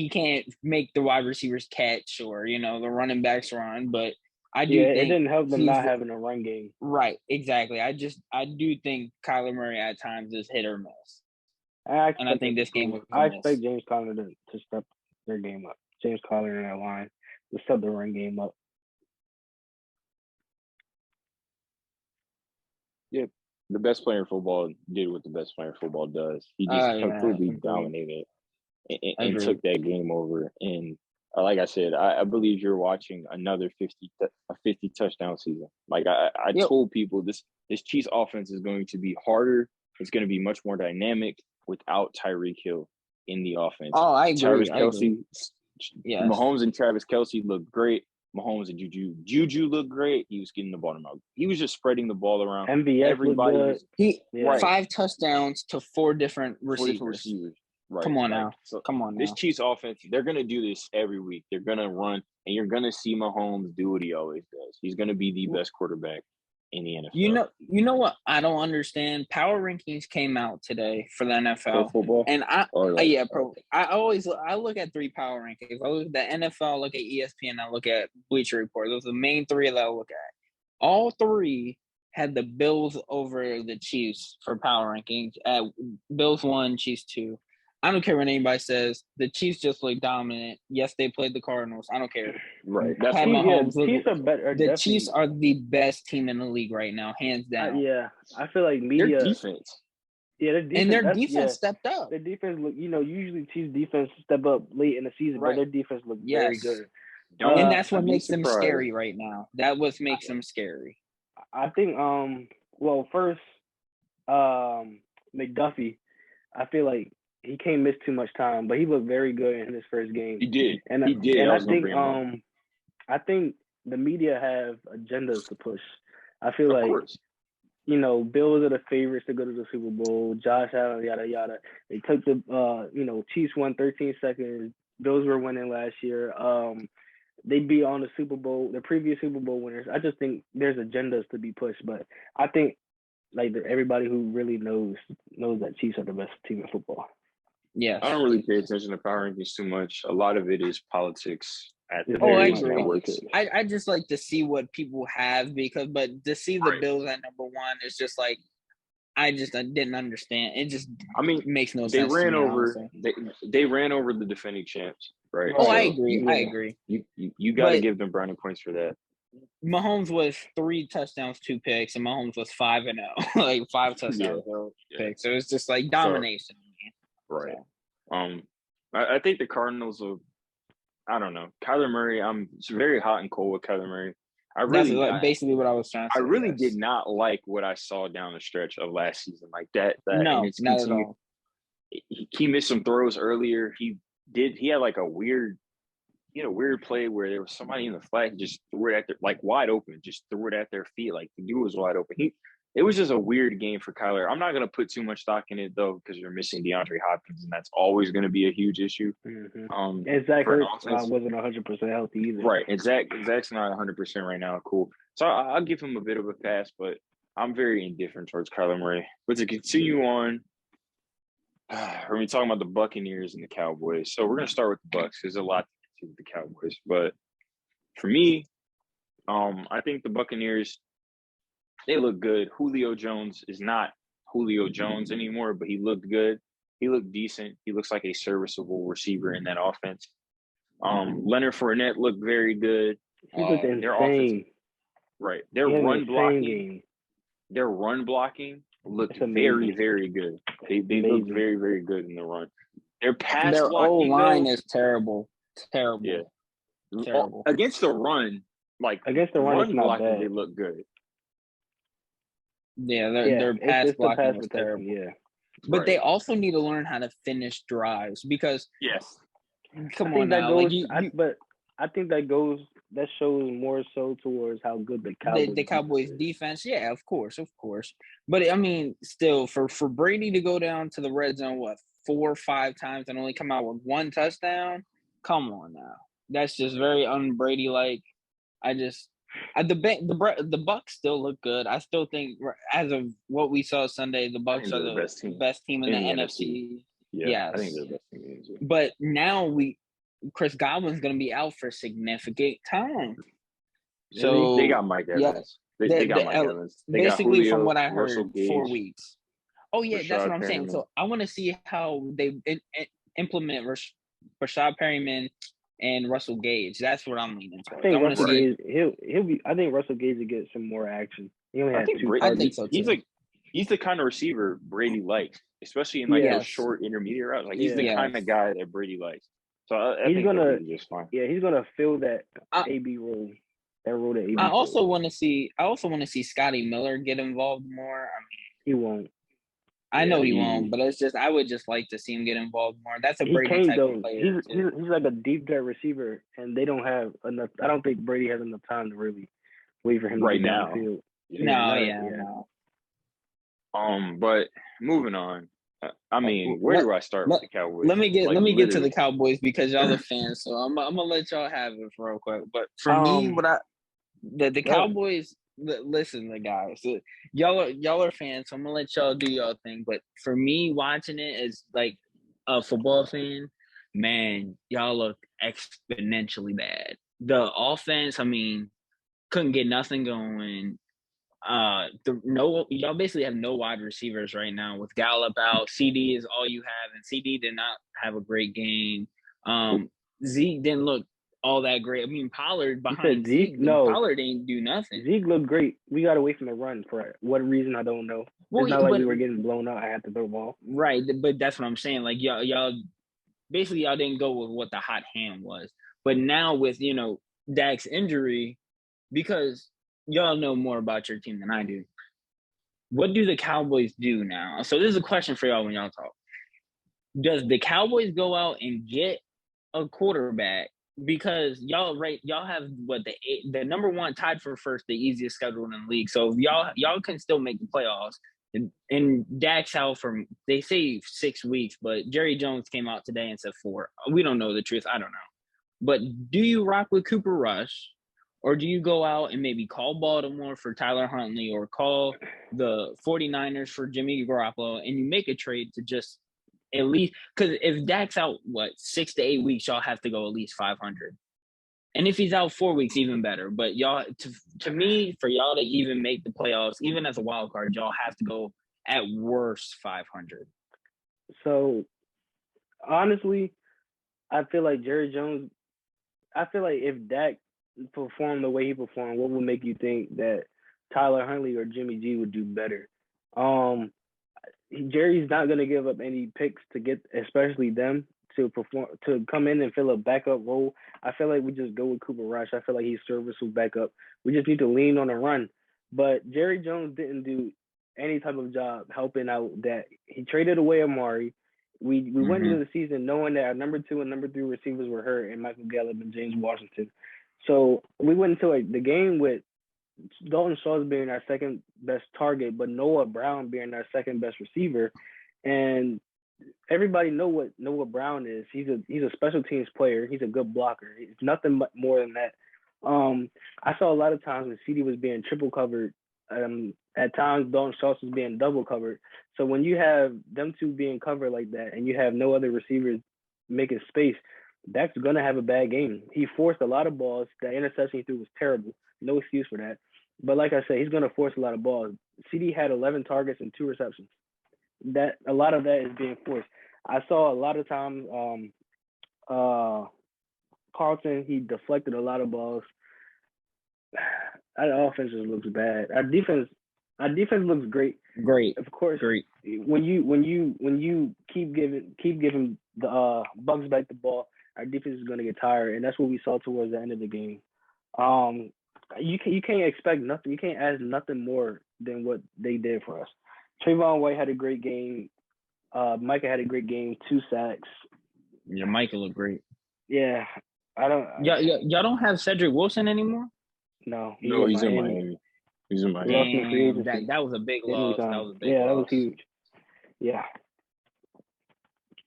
can't make the wide receivers catch or the running backs run, but I do think it didn't help them not having a run game. Right, exactly. I do think Kyler Murray at times is hit or miss. And I think this game was I expect James Conner to step their game up. James Conner in that line to step the run game up. Yeah, the best player in football did what the best player in football does. He just completely dominated and took that game over. And like I said, I believe you're watching another 50 touchdown season. Like I told people, this Chiefs offense is going to be harder. It's going to be much more dynamic without Tyreek Hill in the offense. Oh, I agree. Travis Kelce, yes. Mahomes and Travis Kelce looked great. Mahomes and Juju looked great. He was getting the ball out. He was just spreading the ball around. MVS Everybody was good. 5 touchdowns to 4 different receivers. Right. Come on now. So Come on now. This Chiefs offense, they're going to do this every week. They're going to run, and you're going to see Mahomes do what he always does. He's going to be the best quarterback in the NFL. You know what I don't understand? Power rankings came out today for the NFL. Pro football? And I look at 3 power rankings. I look at the NFL, I look at ESPN, I look at Bleacher Report. Those are the main 3 that I look at. All 3 had the Bills over the Chiefs for power rankings. Bills 1, Chiefs 2. I don't care what anybody says. The Chiefs just look dominant. Yes, they played the Cardinals. I don't care. Right. That's Chiefs are better. The Chiefs are the best team in the league right now, hands down. I feel like media. Their defense. Yeah, their defense stepped up. Their defense look. Usually Chiefs defense step up late in the season, but their defense looked very good. And that's what makes them scary right now. That what makes them scary. I think. First, McDuffie. I feel like he can't miss too much time, but he looked very good in his first game. He did. And I think the media have agendas to push. I feel like Bills are the favorites to go to the Super Bowl. Josh Allen, yada yada. They took the Chiefs won 13 seconds. Bills were winning last year. They'd be on the Super Bowl, the previous Super Bowl winners. I just think there's agendas to be pushed, but I think everybody who really knows that Chiefs are the best team in football. Yes. I don't really pay attention to power rankings too much. A lot of it is politics at the various networks. I just like to see what people have but to see the Bills at number 1 is just like I didn't understand. It just makes no they sense ran to me, over honestly. they ran over the defending champs, right? Oh, I So agree. I agree. you got to give them brownie points for that. Mahomes was 3 touchdowns, 2 picks, and Mahomes was 5-0, like 5 touchdowns, picks. So it's just like domination. Right. So. I think the Cardinals will. I don't know. Kyler Murray. I'm very hot and cold with Kyler Murray. That's basically what I was trying to say. I really did not like what I saw down the stretch of last season, like that. No, and it's not continued. at all. He missed some throws earlier. He had like a weird play where there was somebody in the flat, just threw it at their, like wide open, just threw it at their feet, like the dude was wide open. It was just a weird game for Kyler. I'm not going to put too much stock in it though, because you're missing DeAndre Hopkins, and that's always going to be a huge issue. And Zach Ertz wasn't 100% healthy either. Right, and Zach's not 100% right now. Cool. So I'll give him a bit of a pass, but I'm very indifferent towards Kyler Murray. But to continue on, we're going to be talking about the Buccaneers and the Cowboys. So we're going to start with the Bucs. There's a lot to get to with the Cowboys, but for me, I think the Buccaneers, they look good. Julio Jones is not Julio Jones anymore, but he looked good. He looked decent. He looks like a serviceable receiver in that offense. Leonard Fournette looked very good. He looked insane. Right. Their run blocking looked very, very good. They looked very, very good in the run. Their blocking O-line is terrible. Terrible. Yeah. Terrible. Against the run, run blocking, they look good. Yeah, their pass blocking was terrible. Yeah. But they also need to learn how to finish drives because come on now. But I think that shows more so towards how good the Cowboys defense. Yeah, of course. But I mean, still for Brady to go down to the red zone 4 or 5 times and only come out with 1 touchdown. Come on now. That's just very un-Brady like. The Bucs still look good. I still think, as of what we saw Sunday, the Bucs are the best team in the NFC. Yeah, yes. I think they're the best team. But now Chris Godwin's going to be out for significant time. So they got Mike Evans. They got Mike Evans. Basically, Julio, from what I heard, Russell Gage, 4 weeks. Oh yeah, that's what I'm Perriman. saying. So I want to see how they implement Rashad Perriman and Russell Gage. That's what I'm leaning towards. I think Russell Gage will get some more action. He only has 2 I think so too. He's the kind of receiver Brady likes, especially in those short intermediate routes. Like he's the kind of guy that Brady likes. So I think he'll be just fine. Yeah, he's gonna fill that AB role. That role that AB. I also want to see Scotty Miller get involved more. I mean, he won't. I know he won't, but it's just I would just like to see him get involved more. That's a Brady type of player. He's like a deep threat receiver, and they don't have enough. I don't think Brady has enough time to really wait for him right to get now. downfield. No. But moving on. I mean, where do I start with the Cowboys? Let me get to the Cowboys because y'all are fans, so I'm gonna let y'all have it real quick. But for me, the Cowboys. Listen, the guys, y'all are fans, so I'm gonna let y'all do y'all thing. But for me, watching it as like a football fan, man, y'all look exponentially bad. The offense, I mean, couldn't get nothing going. Y'all basically have no wide receivers right now with Gallup out. CD is all you have, and CD did not have a great game. Zeke didn't look all that great. I mean, Pollard behind Zeke. Pollard didn't do nothing. Zeke looked great. We got away from the run for what reason I don't know. It's not like we were getting blown out. I had to throw the ball. Right, but that's what I'm saying. Like y'all basically y'all didn't go with what the hot hand was. But now with Dak's injury, because y'all know more about your team than I do. What do the Cowboys do now? So this is a question for y'all when y'all talk. Does the Cowboys go out and get a quarterback? Because y'all have the number 1 tied for first, the easiest schedule in the league. So if y'all can still make the playoffs. And Dak's out for they say 6 weeks, but Jerry Jones came out today and said 4. We don't know the truth. I don't know. But do you rock with Cooper Rush, or do you go out and maybe call Baltimore for Tyler Huntley, or call the 49ers for Jimmy Garoppolo, and you make a trade to just at least, because if Dak's out 6 to 8 weeks, y'all have to go at least 500, and if he's out 4 weeks, even better. But y'all, to me, for y'all to even make the playoffs, even as a wild card, y'all have to go at worst 500. So honestly, I feel like Jerry Jones. I feel like if Dak performed the way he performed, what would make you think that Tyler Huntley or Jimmy G would do better? Um, Jerry's not going to give up any picks to get, especially them, to perform to come in and fill a backup role. I feel like we just go with Cooper Rush. I feel like he's serviceable backup. We just need to lean on the run. But Jerry Jones didn't do any type of job helping out that. He traded away Amari. We went into the season knowing that our number 2 and number 3 receivers were hurt, and Michael Gallup and James Washington. So we went into the game with Dalton Schultz being our second best target, but Noah Brown being our second best receiver. And everybody know what Noah Brown is. He's a special teams player. He's a good blocker. He's nothing more than that. I saw a lot of times when CD was being triple covered. At times Dalton Schultz was being double covered. So when you have them two being covered like that, and you have no other receivers making space, Dak's gonna have a bad game. He forced a lot of balls. That interception he threw was terrible. No excuse for that. But like I said, he's gonna force a lot of balls. CD had 11 targets and 2 receptions. That a lot of that is being forced. I saw a lot of times Carlton, he deflected a lot of balls. Our offense just looks bad. Our defense looks great. Great, of course. Great. When you keep giving the Bucks back the ball, our defense is going to get tired, and that's what we saw towards the end of the game. You can't expect nothing. You can't ask nothing more than what they did for us. Trayvon White had a great game. Micah had a great game, 2 sacks. Yeah, Micah looked great. Yeah, I don't. Y'all don't have Cedric Wilson anymore? No, he's in Miami. He's in Miami. Damn, that was a big loss. That was a big loss. That was huge. Yeah.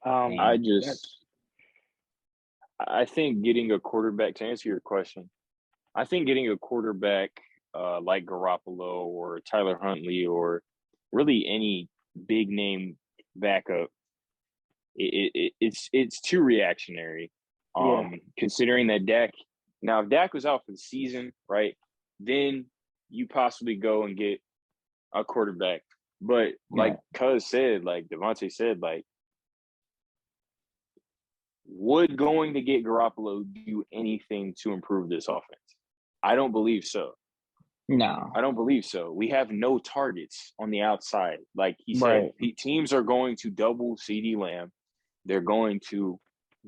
I think getting a quarterback, to answer your question, I think getting a quarterback like Garoppolo or Tyler Huntley or really any big name backup, it's too reactionary. Considering that if Dak was out for the season, right, then you possibly go and get a quarterback. But like Cuz said, like Devontae said, like, would going to get Garoppolo do anything to improve this offense? I don't believe so. No. I don't believe so. We have no targets on the outside. Like he said, teams are going to double CeeDee Lamb. They're going to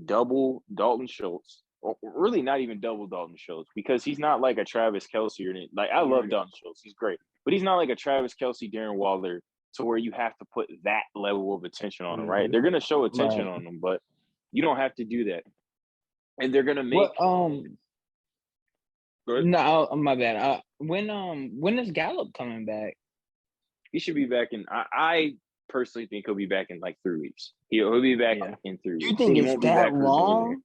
double Dalton Schultz. Or really not even double Dalton Schultz, because he's not like a Travis Kelce or anything. Like, I love Dalton Schultz. He's great. But he's not like a Travis Kelce, Darren Waller, to where you have to put that level of attention on him, right? They're going to show attention on him, but you don't have to do that. And they're going to make No, my bad. When is Gallup coming back? He should be back in I personally think he'll be back in like 3 weeks. He'll be back in 3 weeks. You think it's that long?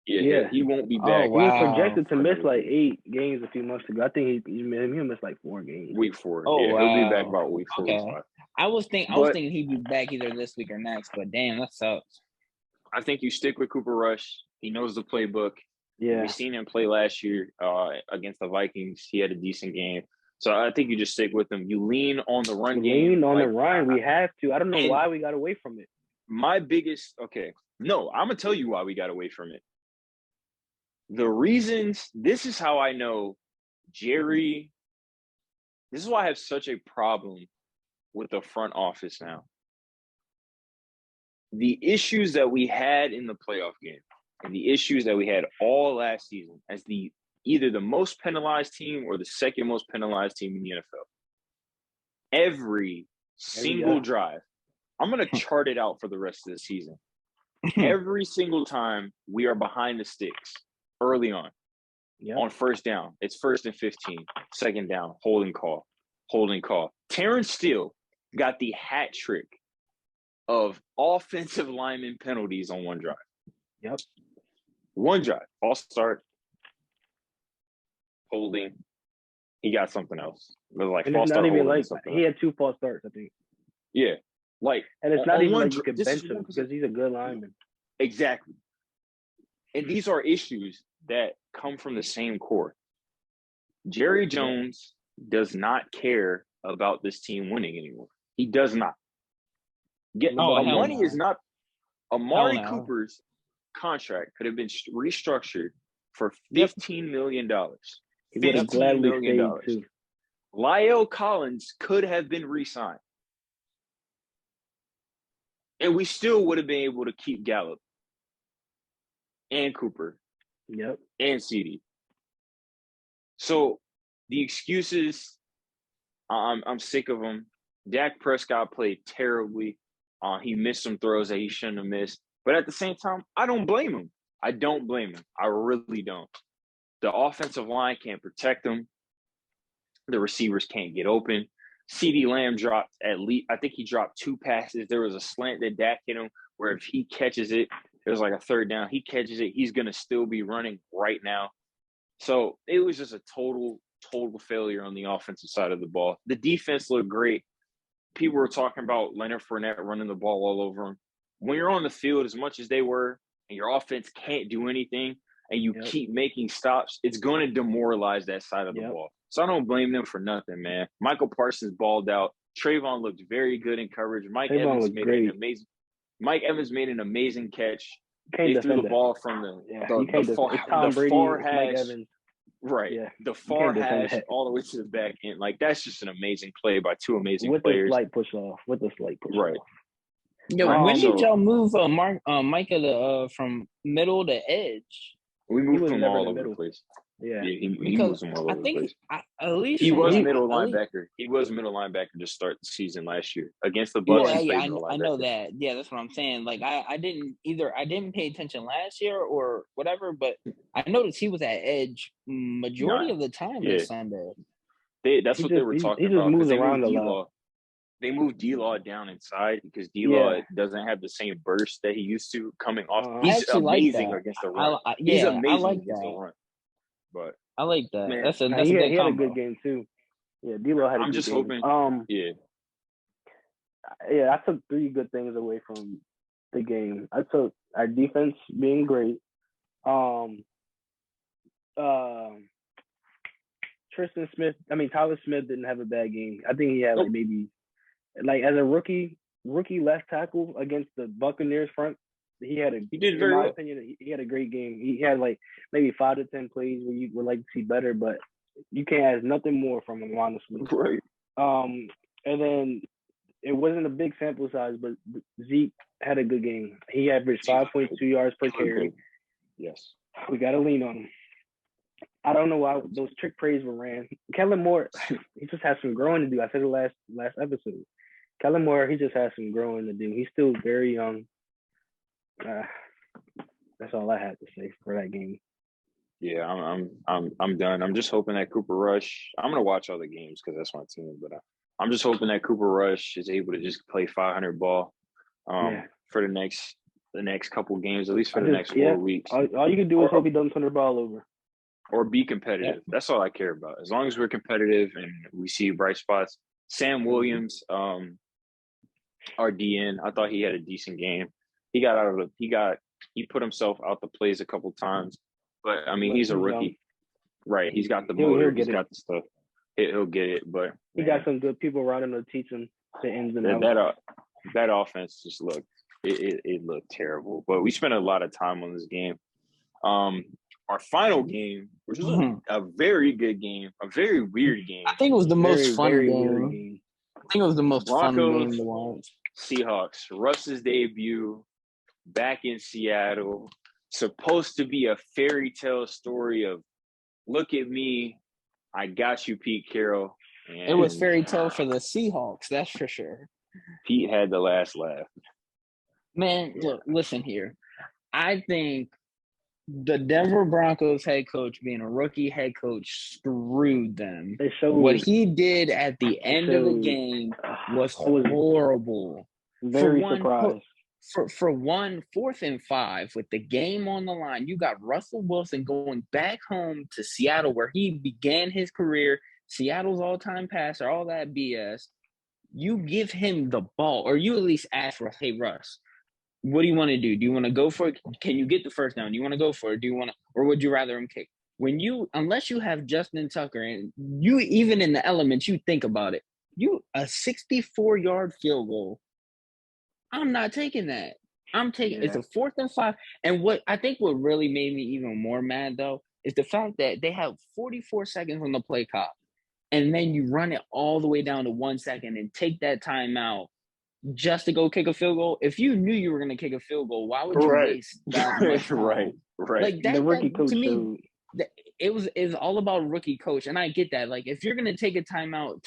Yeah, he won't be back. He was projected to miss like 8 games a few months ago. I think he'll miss like 4 games. Week 4. Oh, yeah, he'll be back about week 4. Okay. I was thinking he'd be back either this week or next, but damn, that sucks. I think you stick with Cooper Rush. He knows the playbook. Yeah. We've seen him play last year against the Vikings. He had a decent game. So I think you just stick with him. You lean on the run game. Lean on the run. We have to. I don't know why we got away from it. I'm going to tell you why we got away from it. The reasons, this is how I know Jerry, this is why I have such a problem with the front office now. The issues that we had in the playoff game and the issues that we had all last season as either the most penalized team or the second most penalized team in the NFL. Every single drive, I'm going to chart it out for the rest of the season. Every single time we are behind the sticks early on, on first down, it's 1st and 15, second down, holding call. Terrence Steele got the hat trick of offensive lineman penalties on one drive. Yep. One drive, false start, holding. He got something else. It was like false start. He had 2 false starts, I think. Yeah. And it's not even like you can bench him because he's a good lineman. Exactly. And these are issues that come from the same core. Jerry Jones does not care about this team winning anymore. He does not. Money is not. Amari Cooper's contract could have been restructured for $15 million. $15 million. Lyle Collins could have been re-signed. And we still would have been able to keep Gallup and Cooper. Yep. And CD. So the excuses, I'm sick of them. Dak Prescott played terribly. He missed some throws that he shouldn't have missed. But at the same time, I don't blame him. I really don't. The offensive line can't protect him. The receivers can't get open. CeeDee Lamb dropped at least, I think he dropped 2 passes. There was a slant that Dak hit him where if he catches it, it was like a third down. He catches it, he's going to still be running right now. So it was just a total failure on the offensive side of the ball. The defense looked great. People were talking about Leonard Fournette running the ball all over him. When you're on the field as much as they were and your offense can't do anything and you keep making stops, it's going to demoralize that side of the ball. So I don't blame them for nothing, man. Michael Parsons balled out. Trayvon looked very good in coverage. Mike Evans made an amazing catch. They threw the ball from the far hash. Right. Yeah. The far hash all the way to the back end. Like, that's just an amazing play by 2 amazing players. With the slight push off. Right. Yo, when did y'all move Micah from middle to edge? We moved him all over the place. Yeah, he moves him all over the place. At least he was middle linebacker. He was middle linebacker to start the season last year against the Bucs. I know that. Yeah, that's what I'm saying. Like I didn't pay attention last year or whatever, but I noticed he was at edge majority of the time this Sunday. That's what they were talking about. He just moves around a lot. They moved D-Law down inside because D-Law doesn't have the same burst that he used to coming off. He's amazing against the run. He's amazing against the run. But I like that. Man, that's a he good had a good game too. Yeah, D-Law had a good game. I'm just hoping. I took 3 good things away from the game. I took our defense being great. Tyler Smith didn't have a bad game. I think he had as a rookie left tackle against the Buccaneers front. He did very well. Opinion, he had a great game. He had maybe 5 to 10 plays where you would like to see better, but you can't ask nothing more from him, honestly. Right. And then it wasn't a big sample size, but Zeke had a good game. He averaged 5.2 yards per carry. Yes. We got to lean on him. I don't know why those trick plays were ran. Kellen Moore, he just has some growing to do. I said it last episode. Kellen Moore, he just has some growing to do. He's still very young. That's all I had to say for that game. Yeah, I'm done. I'm just hoping that Cooper Rush. I'm gonna watch all the games because that's my team. But I'm just hoping that Cooper Rush is able to just play 500 ball for the next couple games, at least for the next 4 weeks. All you can do is hope he doesn't turn the ball over. Or be competitive. That's all I care about. As long as we're competitive and we see bright spots. Sam Williams, our DN, I thought he had a decent game. He put himself out the plays a couple times, but I mean, he's a rookie, right? He's got the motor, he's got the stuff. He'll get it, but he got some good people around him to teach him the ins and outs. That offense just looked terrible. But we spent a lot of time on this game. Our final game, which was a very good game, a very weird game. I think it was the most fun game. I think it was the most fun game to watch. Seahawks, Russ's debut. Back in Seattle, supposed to be a fairy tale story of look at me, I got you, Pete Carroll. And it was fairy tale for the Seahawks, that's for sure. Pete had the last laugh. Man, look, listen here. I think the Denver Broncos head coach, being a rookie head coach, screwed them. What he did at the end of the game was horrible. Very surprised. For 4th and 5 with the game on the line, you got Russell Wilson going back home to Seattle where he began his career, Seattle's all-time passer, all that BS. You give him the ball, or you at least ask Russ, hey, Russ, what do you want to do? Do you want to go for it? Can you get the first down? Do you want to go for it? Or would you rather him kick? Unless you have Justin Tucker, and you even in the elements, you think about it. a 64-yard field goal. I'm not taking that. It's a 4th and 5. And what really made me even more mad though is the fact that they have 44 seconds on the play clock, and then you run it all the way down to 1 second and take that timeout just to go kick a field goal. If you knew you were going to kick a field goal, why would you waste that much time? Right. Like that, the rookie coach to me, it's all about rookie coach, and I get that. Like, if you're gonna take a timeout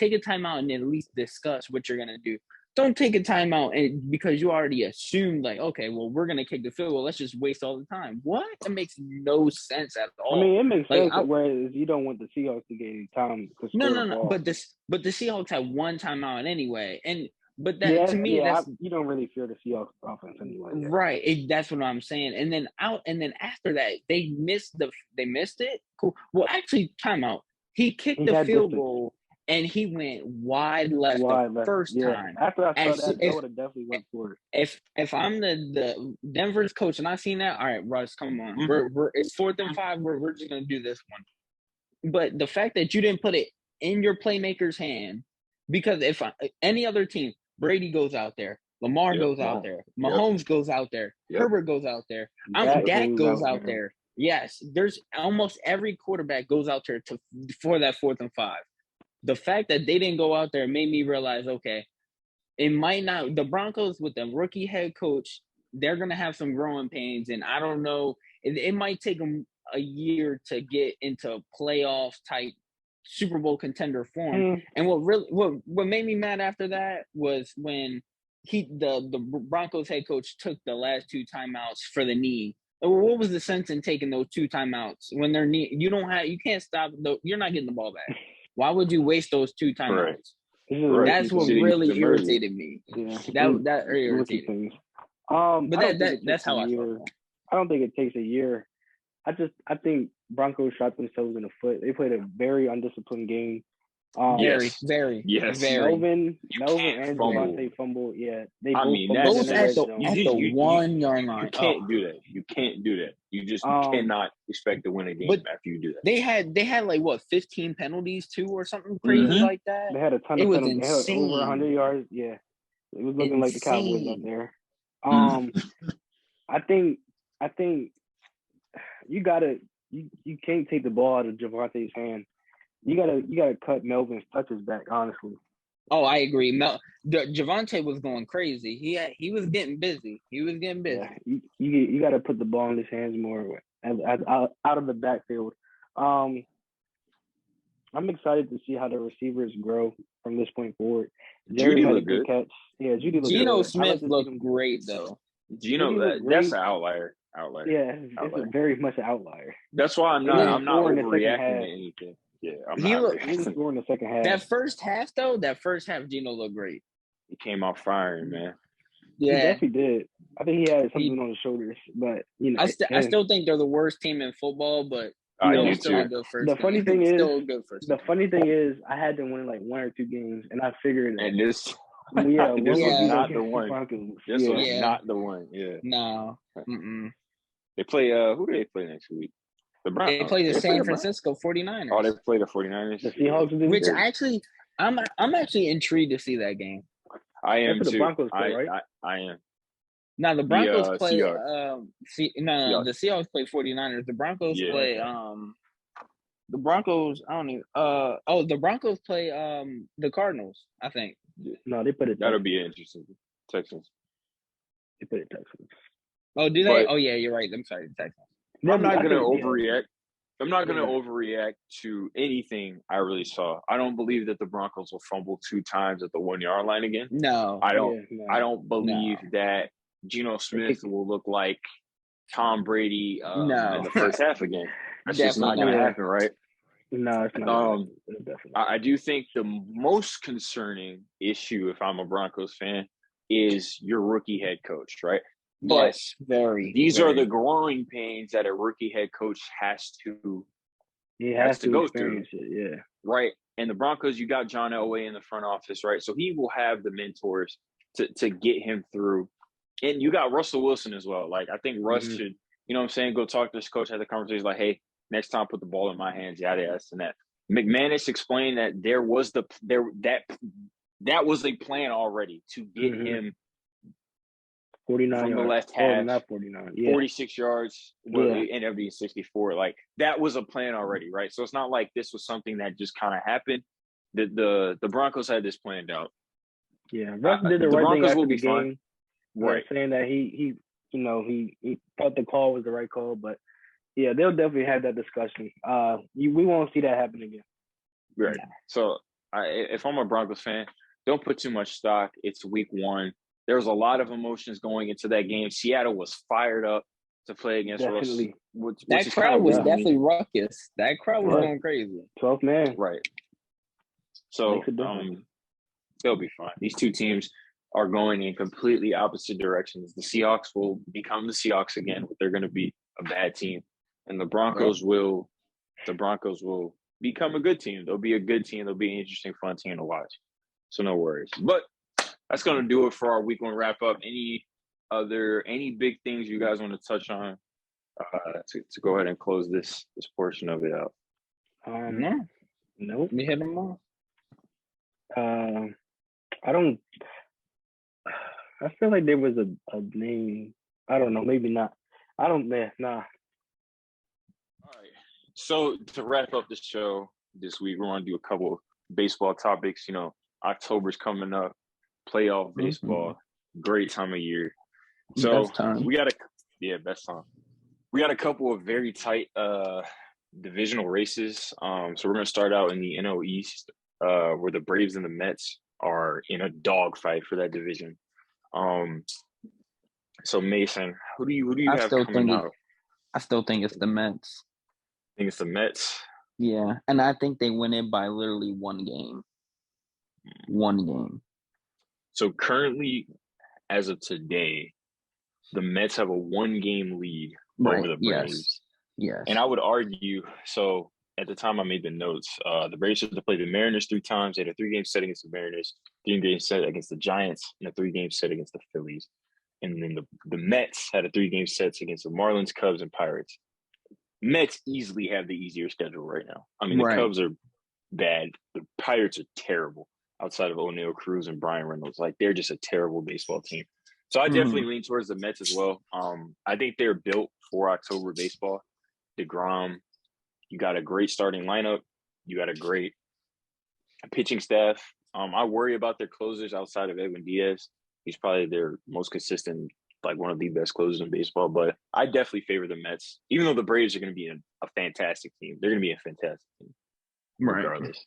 and at least discuss what you're gonna do. Don't take a timeout and because you already assumed, like, okay, well, we're gonna kick the field goal. Let's just waste all the time. What? That makes no sense at all. I mean, it makes sense. Whereas you don't want the Seahawks to get any time to score the ball. But the Seahawks had one timeout anyway, but that to me, you don't really fear the Seahawks offense anyway. Yeah. Right. That's what I'm saying. And then after that, they missed it. Cool. Well, actually, timeout. He kicked the field goal and he went wide left first time. After I saw that, I would have definitely went for it. If I'm the Denver's coach and I seen that, all right, Russ, come on. It's 4th and 5. We're just gonna do this one. But the fact that you didn't put it in your playmaker's hand, because if any other team, Brady goes out there, Lamar goes out there, Mahomes goes out there, Herbert goes out there, Dak goes out there. Yes, there's almost every quarterback goes out there for that 4th and 5. The fact that they didn't go out there made me realize, okay, it might not. The Broncos with the rookie head coach, they're gonna have some growing pains, and I don't know. It might take them a year to get into playoff type Super Bowl contender form. And what made me mad after that was when the Broncos head coach took the last 2 timeouts for the knee. What was the sense in taking those 2 timeouts when they're knee? You can't stop. You're not getting the ball back. Why would you waste those 2 timeouts? Right. That's what really irritated me. Yeah. That irritated me. But that's how I felt. I don't think it takes a year. I think Broncos shot themselves in the foot. They played a very undisciplined game. Very. Melvin and Javonte fumbled. Yeah, they both at the 1 yard line. You can't do that. You just cannot expect to win a game after you do that. They had like 15 penalties too, or something crazy like that. They had a ton of penalties. They had over 100 yards. Yeah, it was looking like the Cowboys out there. I think you can't take the ball out of Javonte's hand. You gotta cut Melvin's touches back, honestly. Oh, I agree. Javonte was going crazy. He was getting busy. Yeah, you got to put the ball in his hands more out of the backfield. I'm excited to see how the receivers grow from this point forward. Judy looked good. Catch. Yeah, Judy looked good. Geno Smith looked great though. That's an outlier. Yeah, it's very much an outlier. That's why I'm not overreacting to anything. Yeah, he was scoring the second half. That first half, Geno looked great. He came out firing, man. Yeah, he definitely did. I think he had something on his shoulders, but I still think they're the worst team in football. But the funny thing is, I had them win like 1 or 2 games, and I figured. And this was not the one. This was not the one. Yeah. No. They play. Who do they play next week? The Broncos. They play the San Francisco 49ers. Oh, they play the 49ers. The Seahawks. Which actually, I'm actually intrigued to see that game. I am too. The Broncos play, right? I am. Now the Broncos play. Seahawks. The Seahawks play 49ers. The Broncos play. The Broncos. I don't even. The Broncos play. The Cardinals. I think. No, they put it. That'll be interesting. Texans. They put it Texans. Oh, do they? Oh yeah, you're right. I'm sorry, Texans. I'm not gonna overreact. I'm not gonna overreact to anything I really saw. I don't believe that the Broncos will fumble 2 times at the 1 yard line again. No, I don't. I don't believe that Geno Smith will look like Tom Brady in the first half again. That's just not gonna happen, right? No, it's not. I do think the most concerning issue, if I'm a Broncos fan, is your rookie head coach, right? But these are the growing pains that a rookie head coach has to go through. Yeah. Right. And the Broncos, you got John Elway in the front office, right? So he will have the mentors to get him through. And you got Russell Wilson as well. Like, I think Russ should, go talk to his coach, have the conversation like, hey, next time put the ball in my hands, yada, yada, and that. McManus explained that that was a plan already to get him 49 from yards. the left half, not 49. Yeah. 46 yards. Well, it ended up being 64. Like that was a plan already, right? So it's not like this was something that just kind of happened. The Broncos had this planned out. Yeah, Russ did the right Broncos thing after will the be game, fine. Right? Saying that he thought the call was the right call, but yeah, they'll definitely have that discussion. We won't see that happen again. Right. So if I'm a Broncos fan, don't put too much stock. It's week 1. There was a lot of emotions going into that game. Seattle was fired up to play against Russ. That crowd was definitely ruckus. That crowd was going crazy. 12 man. Right. So they'll be fine. These two teams are going in completely opposite directions. The Seahawks will become the Seahawks again, but they're going to be a bad team. And the Broncos will become a good team. They'll be a good team. They'll be an interesting, fun team to watch. So no worries. But that's going to do it for our week 1 wrap up. Any big things you guys want to touch on to go ahead and close this portion of it out? No. We hit them all. I feel like there was a name. I don't know. Maybe not. Nah. All right. So to wrap up the show this week, we're going to do a couple of baseball topics. You know, October's coming up. Playoff baseball, great time of year. So best time. Best time. We got a couple of very tight divisional races. So we're going to start out in the NL East, where the Braves and the Mets are in a dogfight for that division. So Mason, who do you have coming out? I still think it's the Mets. I think it's the Mets. Yeah, and I think they win it by literally one game. One game. So currently, as of today, the Mets have a 1-game lead over the Braves. Yes. And I would argue, so at the time I made the notes, the Braves had to play the Mariners 3 times. They had a 3-game set against the Mariners, 3-game set against the Giants, and a 3-game set against the Phillies. And then the Mets had a 3-game sets against the Marlins, Cubs, and Pirates. Mets easily have the easier schedule right now. I mean, the Cubs are bad. The Pirates are terrible. Outside of O'Neal Cruz and Brian Reynolds, like they're just a terrible baseball team. So I definitely lean towards the Mets as well. I think they're built for October baseball. DeGrom, you got a great starting lineup. You got a great pitching staff. I worry about their closers outside of Edwin Diaz. He's probably their most consistent, like one of the best closers in baseball. But I definitely favor the Mets, even though the Braves are going to be a fantastic team. They're going to be a fantastic team, regardless.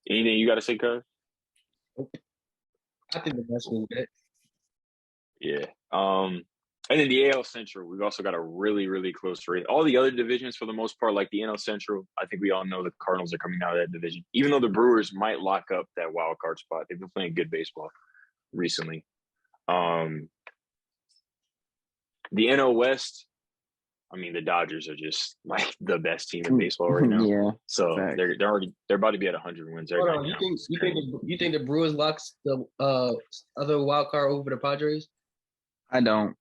Anything you got to say, Cuz? I think the Mets will get it. Yeah. And then the AL Central, we've also got a really, really close race. All the other divisions, for the most part, like the NL Central, I think we all know the Cardinals are coming out of that division. Even though the Brewers might lock up that wild card spot, they've been playing good baseball recently. The NL West, I mean, the Dodgers are just like the best team in baseball right now. Yeah. So they're about to be at 100 wins. Hold on, you think the Brewers locks the other wild card over the Padres? I don't.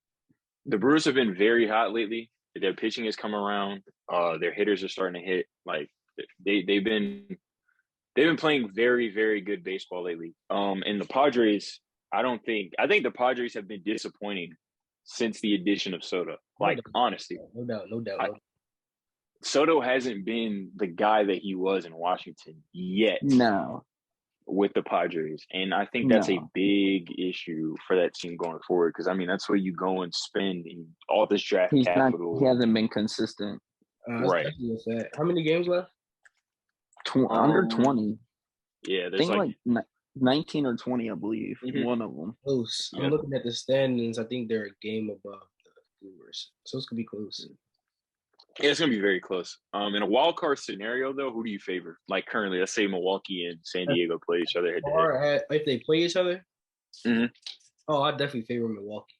The Brewers have been very hot lately. Their pitching has come around. Their hitters are starting to hit. Like they've been playing very, very good baseball lately. And the Padres, I think the Padres have been disappointing since the addition of Soto. Like, honestly. No doubt. Soto hasn't been the guy that he was in Washington yet. No. With the Padres. And I think that's a big issue for that team going forward. Because, I mean, that's where you go and spend all this draft capital. He hasn't been consistent. Right. How many games left? Under 20. Yeah, there's like 19 or 20, I believe. One of them. Close. I'm looking at the standings. I think they're a game above the Brewers. So it's going to be close. Yeah, it's going to be very close. In a wild card scenario, though, who do you favor? Like currently, let's say Milwaukee and San Diego play each other head-to-head. If they play each other? Mm-hmm. Oh, I definitely favor Milwaukee.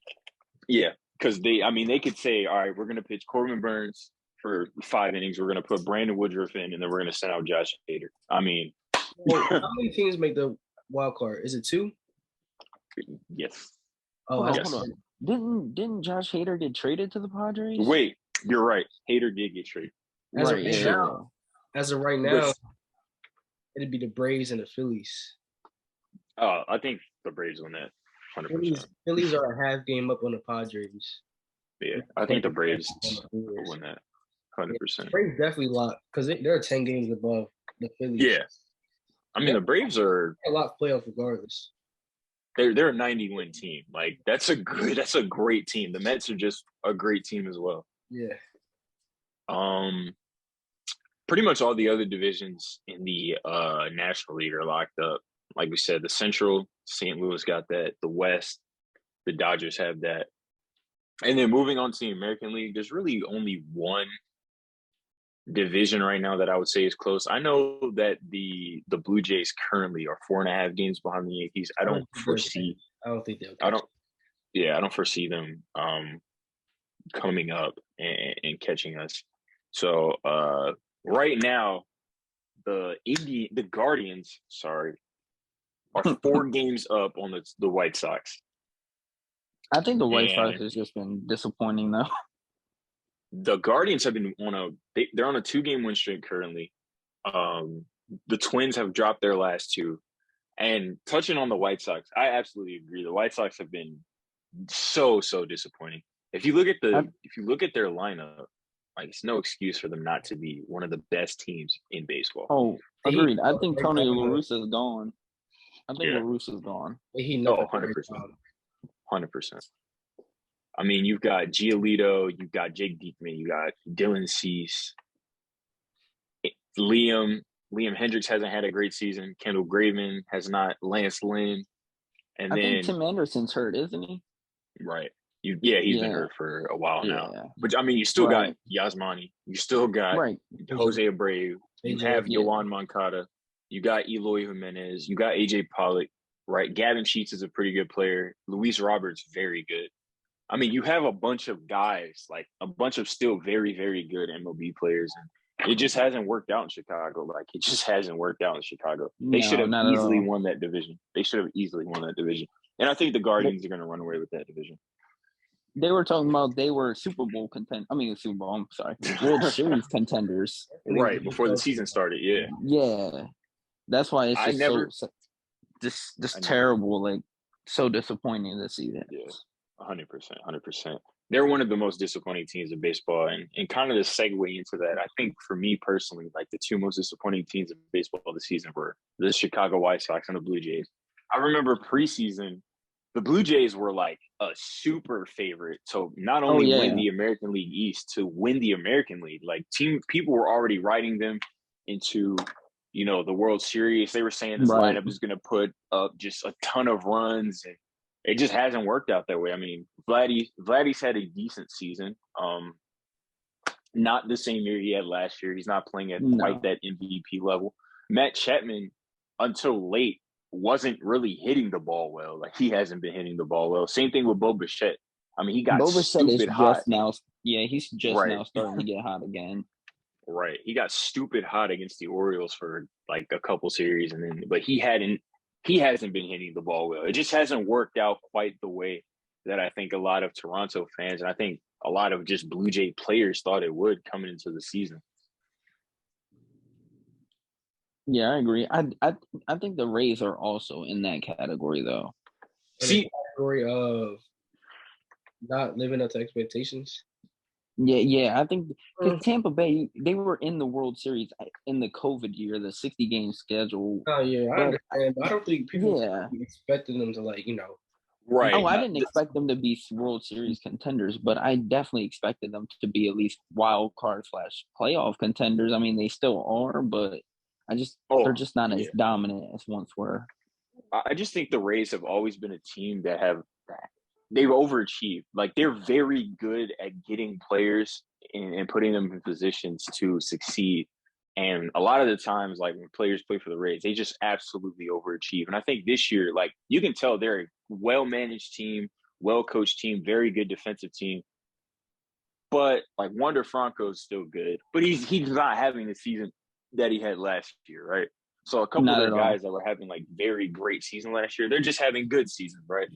Yeah, because they could say, all right, we're going to pitch Corbin Burns for 5 innings. We're going to put Brandon Woodruff in, and then we're going to send out Josh Hader. I mean. How many teams make the wild card? Is it 2? Yes. Oh, hold on. Didn't Josh Hader get traded to the Padres? Wait, you're right. Hader did get traded. As of right now, it'd be the Braves and the Phillies. Oh, I think the Braves win that 100%. Phillies are a half game up on the Padres. Yeah, I think the Braves will win that 100%. Braves definitely lock because they're 10 games above the Phillies. Yeah, I mean the Braves are a lot playoff regardless. They're a 90-win team. Like that's a great team. The Mets are just a great team as well. Yeah. Pretty much all the other divisions in the National League are locked up. Like we said, the Central, St. Louis got that. The West, the Dodgers have that. And then moving on to the American League, there's really only one division right now that I would say is close. I know that the Blue Jays currently are 4.5 games behind the Yankees. I don't think they'll. I don't foresee them coming up and catching us. So right now, the Guardians, are 4 games up on the White Sox. I think the White Sox has just been disappointing though. The Guardians have been they're on a 2-game win streak currently. The Twins have dropped their last 2. And touching on the White Sox, I absolutely agree. The White Sox have been so disappointing. If you look at their lineup, like it's no excuse for them not to be one of the best teams in baseball. Oh, agreed. I think Tony La Russa is gone. La Russa's gone. 100%. 100%. I mean, you've got Giolito, you've got Jake Diekman, you got Dylan Cease, Liam Hendricks hasn't had a great season. Kendall Graveman has not. Lance Lynn, and I think Tim Anderson's hurt, isn't he? Right. He's been hurt for a while now. But I mean, you still got Yasmani, you still got Jose Abreu, you have Yohan Moncada, you got Eloy Jimenez, you got AJ Pollock, right? Gavin Sheets is a pretty good player. Luis Roberts, very good. I mean, you have a bunch of guys, like a bunch of still very, very good MLB players. And it just hasn't worked out in Chicago. They should have easily won that division. And I think the Guardians are going to run away with that division. They were talking about they were World Series contenders. Right, before the season started, yeah. Yeah. That's why it's just terrible, like so disappointing this season. Yeah. 100%. They're one of the most disappointing teams in baseball. And kind of the segue into that, I think for me personally, like the 2 most disappointing teams in baseball this season were the Chicago White Sox and the Blue Jays. I remember preseason, the Blue Jays were like a super favorite to not only win the American League East, to win the American League. Like people were already writing them into, the World Series. They were saying this lineup is going to put up just a ton of runs, and it just hasn't worked out that way. I mean, Vladdy's had a decent season. Not the same year he had last year. He's not playing at quite that MVP level. Matt Chapman, until late, wasn't really hitting the ball well. Like, he hasn't been hitting the ball well. Same thing with Bo Bichette. I mean, he got stupid hot. He's just now starting to get hot again. Right. He got stupid hot against the Orioles for like a couple series, but he hasn't been hitting the ball well. It just hasn't worked out quite the way that I think a lot of Toronto fans, and I think a lot of just Blue Jay players thought it would coming into the season. Yeah, I agree. I think the Rays are also in that category, though. Category of not living up to expectations. Yeah. I think because Tampa Bay, they were in the World Series in the COVID year, the 60-game schedule. Oh yeah, I understand. But I don't think people expected them to Right. Oh, I didn't expect them to be World Series contenders, but I definitely expected them to be at least wild card / playoff contenders. I mean, they still are, but they're just not as dominant as once were. I just think the Rays have always been a team that they've overachieved. Like, they're very good at getting players and putting them in positions to succeed. And a lot of the times, like, when players play for the Rays, they just absolutely overachieve. And I think this year, like, you can tell they're a well-managed team, well-coached team, very good defensive team. But, like, Wander Franco is still good. But he's not having the season that he had last year, right? So a couple of the guys that were having, like, very great season last year, they're just having good seasons, right?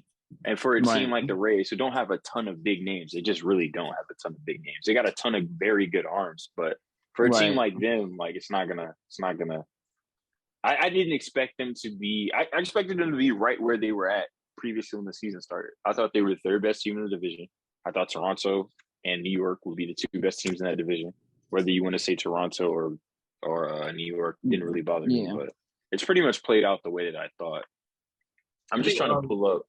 And for a team like the Rays, who don't have a ton of big names, they just really don't have a ton of big names. They got a ton of very good arms, but for a team like them, like, it's not gonna I didn't expect them to be. I expected them to be right where they were at previously when the season started. I thought they were the third best team in the division. I thought Toronto and New York would be the two best teams in that division. Whether you want to say Toronto or New York didn't really bother me, but it's pretty much played out the way that I thought. I'm just trying to pull up.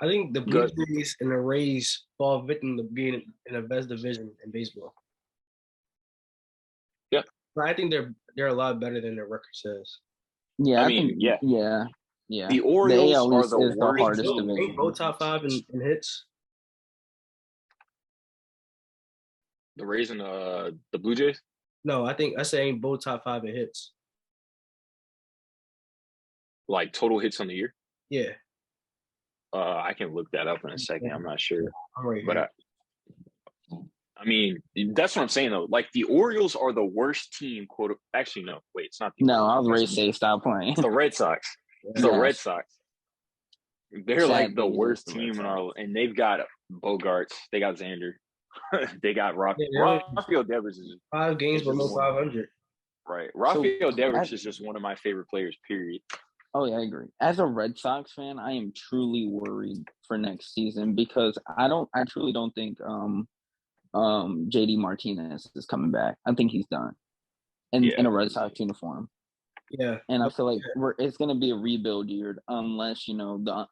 I think the Blue Jays and the Rays fall victim to being in the best division in baseball. Yeah, but I think they're a lot better than their record says. Yeah, I mean, think, yeah. Yeah. The Orioles are the is worst. The hardest division. Ain't both top 5 in hits? The Rays and the Blue Jays? No, I say ain't both top 5 in hits. Like total hits on the year? Yeah. I can look that up in a second. I'm not sure. I'm right but I mean, that's what I'm saying though. Like the Orioles are the worst team. Actually, no. Wait, it's not the No, Orioles. I was ready to say stop playing. It's the Red Sox. It's the Red Sox. They're like the worst team in our, and they've got Bogarts. They got Xander. They got Rafael Devers is 5 games below 500. Right. Rafael Devers is just one of my favorite players, period. Oh yeah, I agree. As a Red Sox fan, I am truly worried for next season because I truly don't think JD Martinez is coming back. I think he's done in a Red Sox uniform. Yeah. And I feel like it's going to be a rebuild year unless, the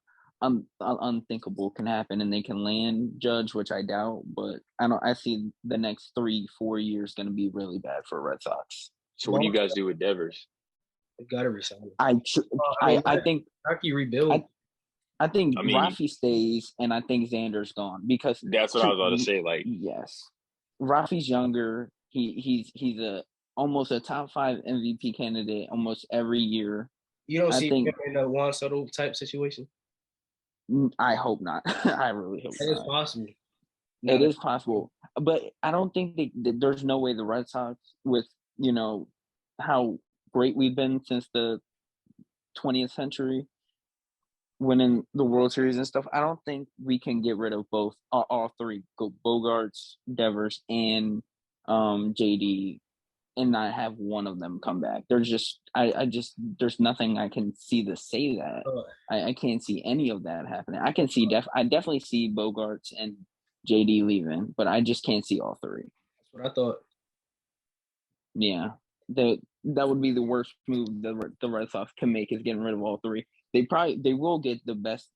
unthinkable can happen and they can land Judge, which I doubt. But I see the next 3-4 years going to be really bad for Red Sox. So what do you guys do with Devers? They got to resign him. I think Rocky rebuild. I think Rafi stays, and I think Xander's gone because that's what I was about to say. Like, yes, Rafi's younger. He's almost a top 5 MVP candidate almost every year. You don't see him in a Juan Soto type situation? I hope not. I really hope not. It is possible. It is possible, but I don't think there's no way the Red Sox, with how great we've been since the 20th century, winning the World Series and stuff. I don't think we can get rid of both all 3, Bogarts, Devers, and JD, and not have one of them come back. There's just there's nothing I can see to say that. I can't see any of that happening. I can see I definitely see Bogarts and JD leaving, but I just can't see all 3. That's what I thought. Yeah, that would be the worst move the Red Sox can make, is getting rid of all 3. They will get the best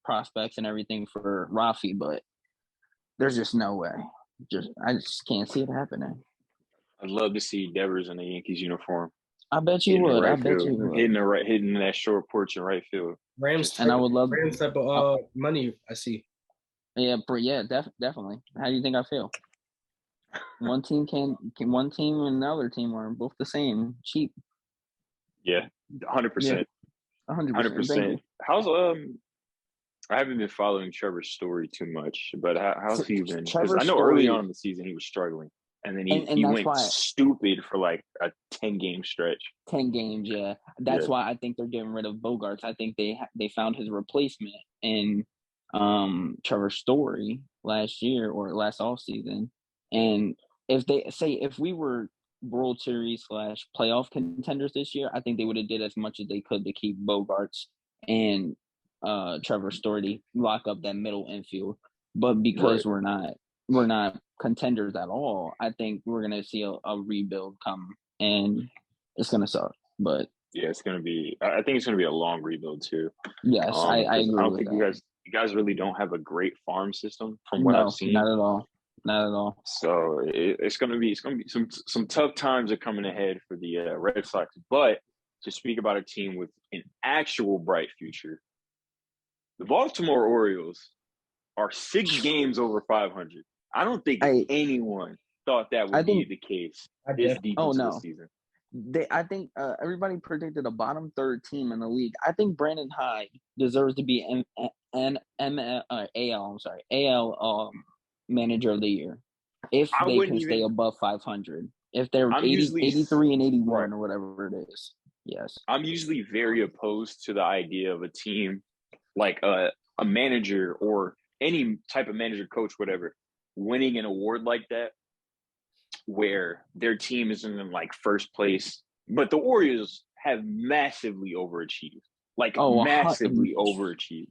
prospects and everything for Rafi, but there's just no way. I just can't see it happening. I'd love to see Devers in the Yankees uniform. I bet you would. I bet you would. Hitting that short porch in right field. Rams, and I would love Rams type of money. I see. Yeah, definitely. How do you think I feel? One team one team and another team are both the same, cheap. Yeah, 100%. 100%. How's I haven't been following Trevor's story too much, but how's he been? Because I know early on in the season he was struggling, and then he went stupid for like a 10-game stretch. 10 games, yeah. That's why I think they're getting rid of Bogarts. I think they found his replacement in Trevor Story last year or last offseason. And if we were World Series / playoff contenders this year, I think they would have did as much as they could to keep Bogarts and Trevor Story to lock up that middle infield. But because we're not contenders at all, I think we're gonna see a rebuild come, and it's gonna suck. But yeah, it's gonna be. I think it's gonna be a long rebuild too. Yes, I agree. I don't think you guys really don't have a great farm system from what I've seen. Not at all. Not at all. So it's gonna be some tough times are coming ahead for the Red Sox. But to speak about a team with an actual bright future, the Baltimore Orioles are 6 games over 500. I don't think anyone thought that would be the case this deep into the season. I think everybody predicted a bottom 3rd team in the league. I think Brandon Hyde deserves to be AL manager of the year if they can stay above 500. If they're 83 and 81 or whatever it is. Yes. I'm usually very opposed to the idea of a team like a manager or any type of manager, coach, whatever, winning an award like that where their team isn't in like first place. But the Orioles have massively overachieved. Like Oh, massively overachieved.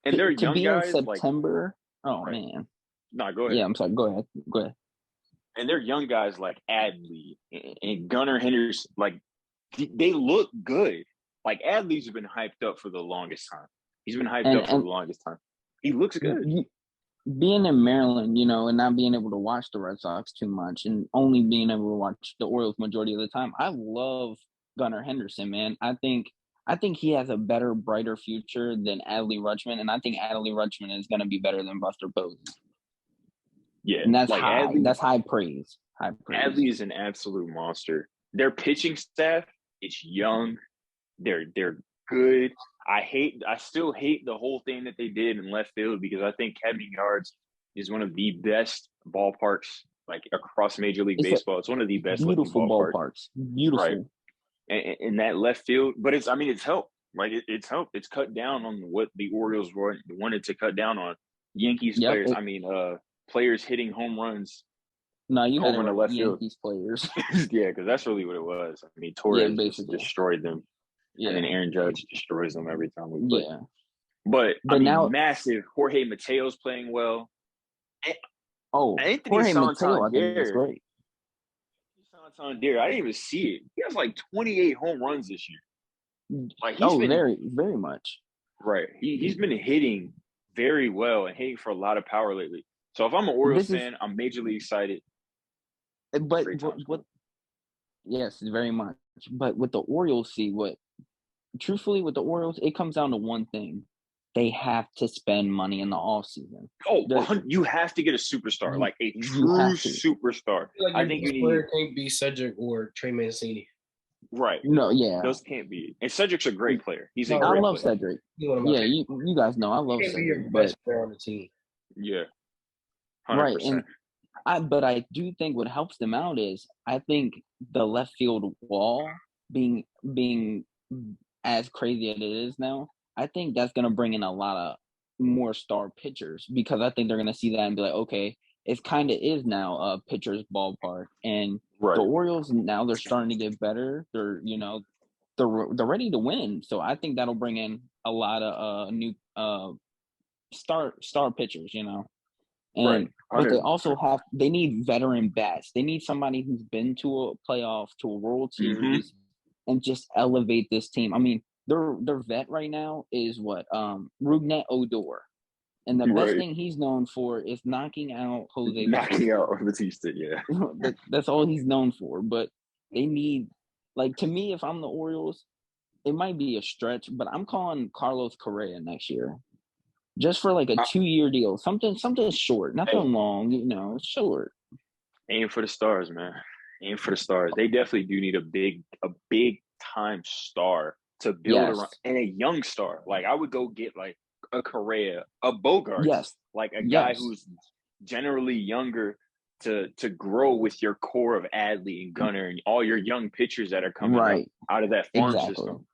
And they're to young be in guys September. Oh right. man. No, go ahead. Yeah, I'm sorry. Go ahead. Go ahead. And they're young guys like Adley and Gunnar Henderson. Like they look good. Like Adley's been hyped up for the longest time. He's been hyped up for the longest time. He looks good. Being in Maryland, and not being able to watch the Red Sox too much and only being able to watch the Orioles majority of the time, I love Gunnar Henderson, man. I think he has a better, brighter future than Adley Rutschman, and I think Adley Rutschman is going to be better than Buster Posey. Yeah, and that's like high. Adley, that's high praise. High praise. Adley is an absolute monster. Their pitching staff, it's young. They're good. I still hate the whole thing that they did in left field because I think Camden Yards is one of the best ballparks like across Major League Baseball. It's one of the best beautiful ballparks. Beautiful. Right. And that left field, but it's helped. Like it's helped. It's cut down on what the Orioles wanted to cut down on. Yankees players. Players hitting home runs. No, you had the left Yankees field. players. Yeah, because that's really what it was. I mean, Torres just destroyed them. Yeah. And then Aaron Judge destroys them every time we play. Yeah. But now massive. Jorge Mateo's playing well. Anthony Jorge Mateo, I think is great. Santander, I didn't even see it. He has like 28 home runs this year. Like very, very much. Right. He's been hitting very well and hitting for a lot of power lately. So if I'm an Orioles fan, I'm majorly excited. But what? Yes, very much. But with the Orioles, truthfully, with the Orioles, it comes down to one thing. They have to spend money in the offseason. Oh, you have to get a superstar, like a true superstar. I think player can't be Cedric or Trey Mancini. Right. No, yeah. Those can't be. And Cedric's a great player. He's a great I love player. Cedric. Yeah, you guys know I love Cedric. Be your best player on the team. Yeah. 100%. Right. And I do think what helps them out is I think the left field wall being as crazy as it is now, I think that's going to bring in a lot of more star pitchers because I think they're going to see that and be like, okay, it kind of is now a pitcher's ballpark. And the Orioles now they're starting to get better. They're they're ready to win. So I think that'll bring in a lot of new star pitchers, And but they also they need veteran bats. They need somebody who's been to a playoff, to a World Series, and just elevate this team. I mean, their vet right now is Rougned Odor. And the best thing he's known for is knocking out Batista, yeah. That's all he's known for. But they need, to me, if I'm the Orioles, it might be a stretch, but I'm calling Carlos Correa next year. Just for a 2-year deal. Something short. Nothing long, short. Aim for the stars, man. Aim for the stars. They definitely do need a big time star to build around, and a young star. I would go get a Correa, a Bogart, a guy who's generally younger to grow with your core of Adley and Gunnar and all your young pitchers that are coming out of that farm system.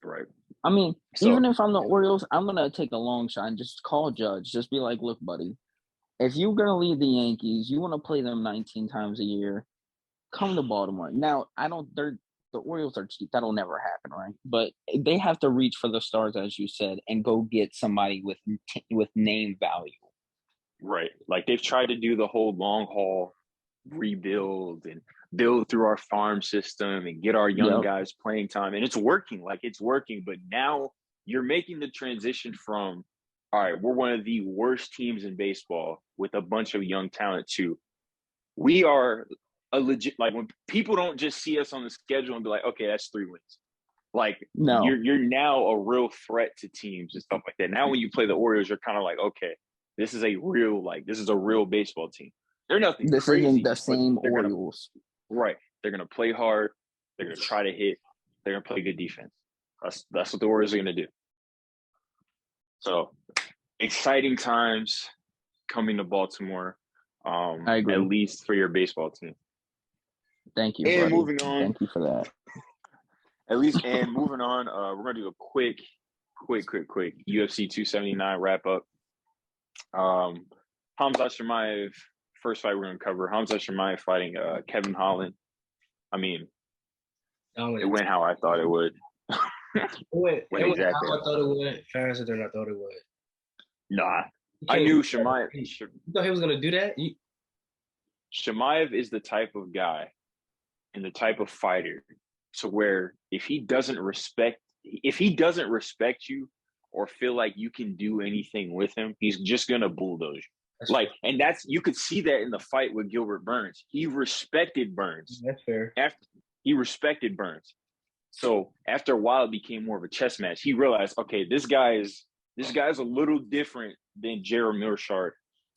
Right. I mean, even if I'm the Orioles, I'm going to take a long shot and just call Judge. Just be like, look, buddy, if you're going to leave the Yankees, you want to play them 19 times a year, come to Baltimore. Now, the Orioles are cheap. That'll never happen, right? But they have to reach for the stars, as you said, and go get somebody with name value. Right. They've tried to do the whole long haul rebuild and build through our farm system and get our young guys playing time. And it's working. But now you're making the transition from, all right, we're one of the worst teams in baseball with a bunch of young talent to we are a legit, when people don't just see us on the schedule and be like, okay, that's 3 wins. No. You're now a real threat to teams and stuff like that. Now when you play the Orioles, you're kind of like, okay, this is a real baseball team. They're nothing this crazy. Isn't the same Orioles. They're going to play hard. They're going to try to hit. They're going to play good defense. That's what the Orioles are going to do. So, exciting times coming to Baltimore. I agree. At least for your baseball team. Thank you. And buddy. Moving on. Thank you for that. Moving on. We're going to do a quick UFC 279 wrap up. Hamza Chimaev. First fight we're going to cover, Hamza Chimaev fighting Kevin Holland. I mean, It went how I thought it would. It went exactly how I thought it would, faster than I thought it would. Nah, I knew Shemaev. You thought he was gonna do that? Shemaev is the type of guy and the type of fighter to where if he doesn't respect you or feel like you can do anything with him, he's just gonna bulldoze you. That's like, fair. and you could see that in the fight with Gilbert Burns. He respected Burns. That's fair. He respected Burns. So after a while, it became more of a chess match. He realized, okay, this guy's a little different than Jared Milshart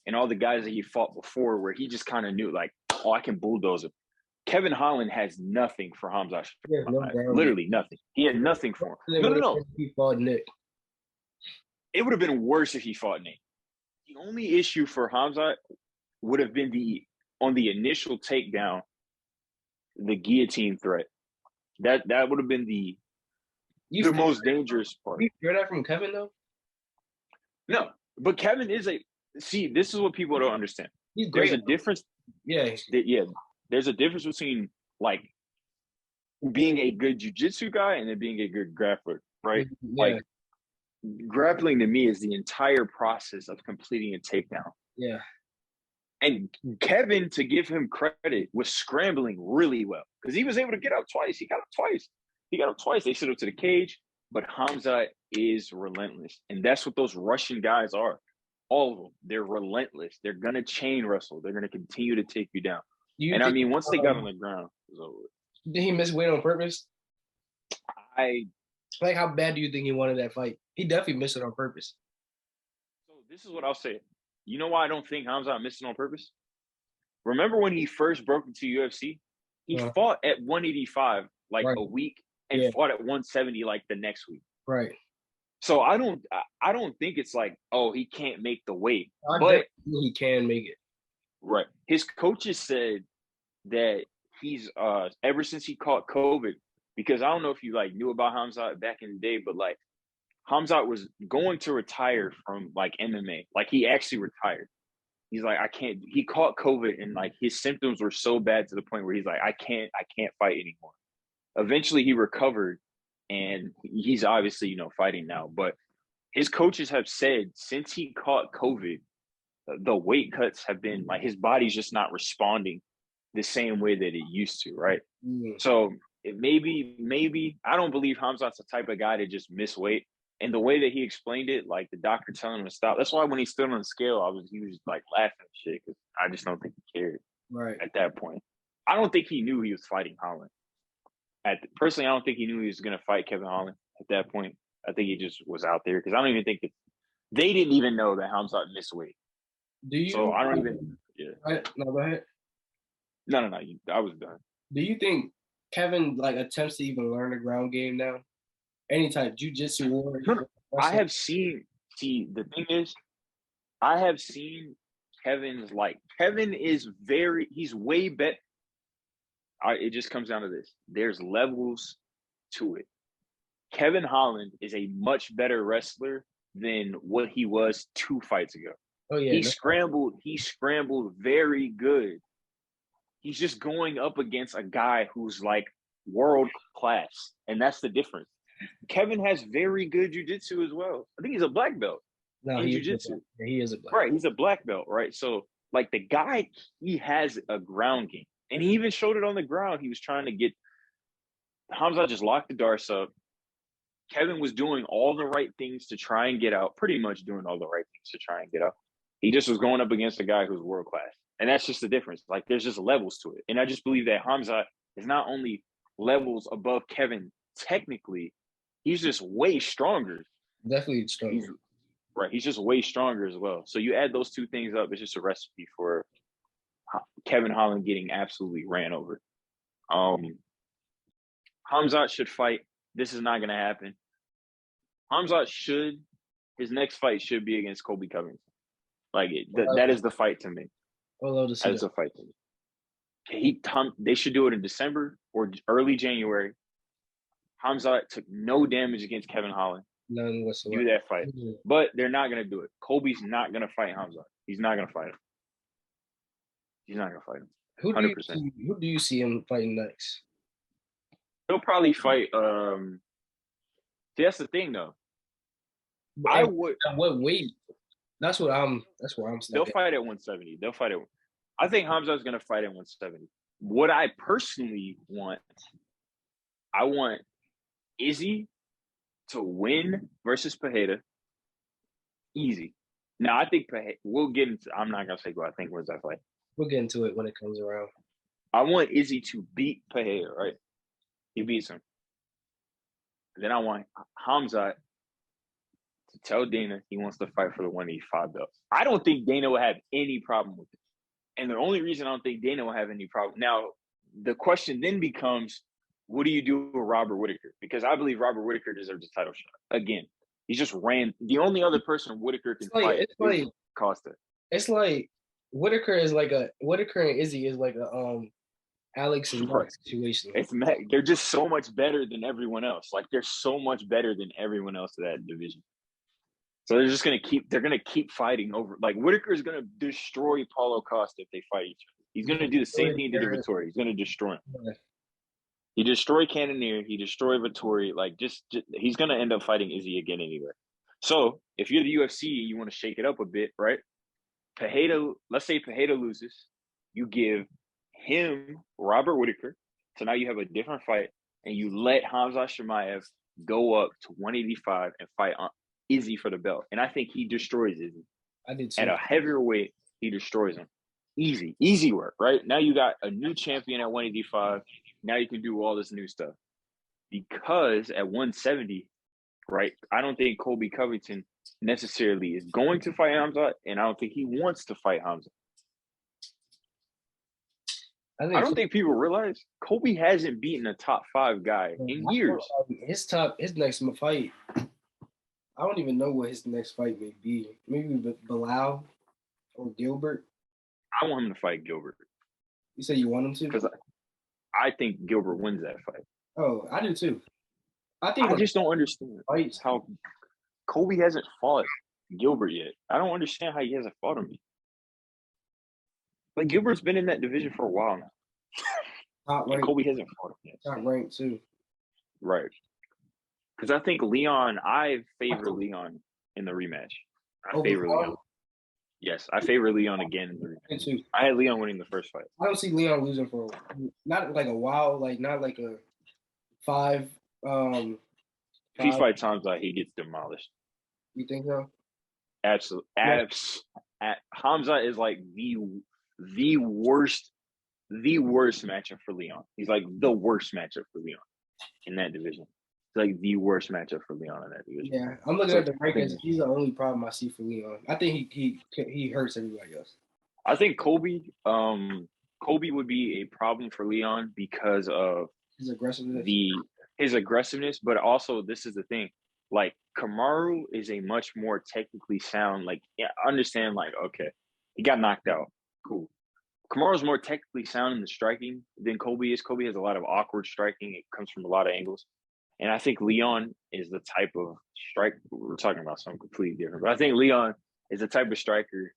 and all the guys that he fought before, where he just kind of knew, like, oh, I can bulldoze him. Kevin Holland has nothing for Hamza. Literally nothing. He had nothing for him. No. He fought Nick. It would have been worse if he fought Nate. The only issue for Hamza would have been on the initial takedown, the guillotine threat. That would have been the most dangerous part. You hear that from Kevin though? No, but Kevin is this is what people don't understand. He's great. There's a difference. Yeah. There's a difference between like being a good jiu-jitsu guy and then being a good grappler, right? Yeah. Like grappling to me is the entire process of completing a takedown. Yeah. And Kevin, to give him credit, was scrambling really well because he was able to get up twice. He got up twice. They sent him to the cage, but Hamza is relentless. And that's what those Russian guys are. All of them. They're relentless. They're going to chain wrestle. They're going to continue to take you down. I mean, once they got on the ground, it was over. Did he miss weight on purpose? Like, how bad do you think he wanted that fight? He definitely missed it on purpose. So this is what I'll say. You know why I don't think Hamza missed it on purpose? Remember when he first broke into UFC? He fought at 185 a week and fought at 170 like the next week. Right. So I don't think it's like, oh, he can't make the weight. But he can make it. Right. His coaches said that he's ever since he caught COVID, because I don't know if you knew about Hamza back in the day, but Hamza was going to retire from MMA. He actually retired. He's like, I can't. He caught COVID and his symptoms were so bad to the point where he's like, I can't fight anymore. Eventually, he recovered, and he's obviously fighting now. But his coaches have said since he caught COVID, the weight cuts have been his body's just not responding the same way that it used to, right? Mm. So maybe I don't believe Hamza's the type of guy to just miss weight. And the way that he explained it, the doctor telling him to stop. That's why when he stood on the scale, he was laughing and shit, because I just don't think he cared. Right. At that point. I don't think he knew he was fighting Holland. Personally, I don't think he knew he was going to fight Kevin Holland at that point. I think he just was out there, because I don't even think they didn't even know that Hamza missed weight. So I don't even. Yeah. No, go ahead. No. I was done. Do you think Kevin attempts to even learn the ground game now? Any type, jiu-jitsu, war? I have seen. See, the thing is, I have seen Kevin's Kevin is he's way better. It just comes down to this. There's levels to it. Kevin Holland is a much better wrestler than what he was 2 fights ago. Oh yeah. He scrambled very good. He's just going up against a guy who's world class, and that's the difference. Kevin has very good jiu-jitsu as well. I think he's a black belt in jiu-jitsu. He is a black belt. Right, he's a black belt, right? So, the guy, he has a ground game. And he even showed it on the ground. He was trying to get – Hamza just locked the darts up. Kevin was doing all the right things to try and get out, pretty much doing all the right things to try and get out. He just was going up against a guy who's world class. And that's just the difference. There's just levels to it. And I just believe that Hamza is not only levels above Kevin technically, he's just way stronger. Definitely stronger. He's just way stronger as well. So you add those two things up, it's just a recipe for Kevin Holland getting absolutely ran over. Hamzat should fight. This is not going to happen. His next fight should be against Colby Covington. That is the fight to me. That is a fight to me. They should do it in December or early January. Hamzat took no damage against Kevin Holland. None whatsoever. Do that fight. But they're not going to do it. Colby's not going to fight Hamzat. He's not going to fight him. He's not going to fight him. 100%. Who do you see him fighting next? He'll probably fight. See, that's the thing, though. I would. At what weight? That's where I'm They'll stuck at. fight at 170. They'll fight at. I think Hamza's going to fight at 170. What I personally want, I want Izzy to win versus Pereira. Easy. Now, I think we'll get into. I'm not going to say what I think was that fight. We'll get into it when it comes around. I want Izzy to beat Pereira, right? He beats him. Then I want Hamza to tell Dana he wants to fight for the 185 belt. I don't think Dana will have any problem with it. And the only reason I don't think Dana will have any problem. Now, the question then becomes, what do you do with Robert Whittaker? Because I believe Robert Whittaker deserves a title shot. Again, he just ran. The only other person Whittaker can fight is Costa. It's like Whittaker and Izzy is like a Alex and Mark situation. They're just so much better than everyone else. Like, they're so much better than everyone else in that division. So they're gonna keep fighting over. Like, Whittaker is gonna destroy Paulo Costa if they fight each other. He's gonna do the same thing to Vettori. He's gonna destroy him. Yeah. He destroyed Cannonier. He destroyed Vettori. Like, just he's gonna end up fighting Izzy again anyway. So if you're the UFC and you want to shake it up a bit, right? Let's say Pereira loses, you give him Robert Whittaker. So now you have a different fight, and you let Hamza Chimaev go up to 185 and fight Izzy for the belt. And I think he destroys Izzy. I did too. At a heavier weight, he destroys him. Easy work, right? Now you got a new champion at 185. Now you can do all this new stuff. Because at 170, right, I don't think Colby Covington necessarily is going to fight Hamza, and I don't think he wants to fight Hamza. I don't think people realize Colby hasn't beaten a top 5 guy in years. His next fight, I don't even know what his next fight may be. Maybe Bilal or Gilbert. I want him to fight Gilbert. You say you want him to? Because I think Gilbert wins that fight. Oh, I do too. I just don't understand how Colby hasn't fought Gilbert yet. I don't understand how he hasn't fought him yet. Like, Gilbert's been in that division for a while now. Top ranked. Colby hasn't fought him yet. Top ranked too. Right. Because I think I favor Leon in the rematch. I favor Leon. Yes, I favor Leon again in the rematch. Too. I had Leon winning the first fight. I don't see Leon losing for not like a while, like not like a 5. If he fights Hamza, he gets demolished. You think so? Absolutely. Hamza is like the worst matchup for Leon. He's like the worst matchup for Leon in that division. It's like the worst matchup for Leon in that division. Yeah, I'm looking at the rankings. He's the only problem I see for Leon. I think he hurts everybody else. I think Colby would be a problem for Leon because of his aggressiveness, but also this is the thing. Like, Kamaru is a much more technically sound, like, yeah, understand, like, okay, he got knocked out. Cool. Kamaru's more technically sound in the striking than Colby is. Colby has a lot of awkward striking. It comes from a lot of angles. And I think Leon is the type of strike. We're talking about something completely different. But I think Leon is the type of striker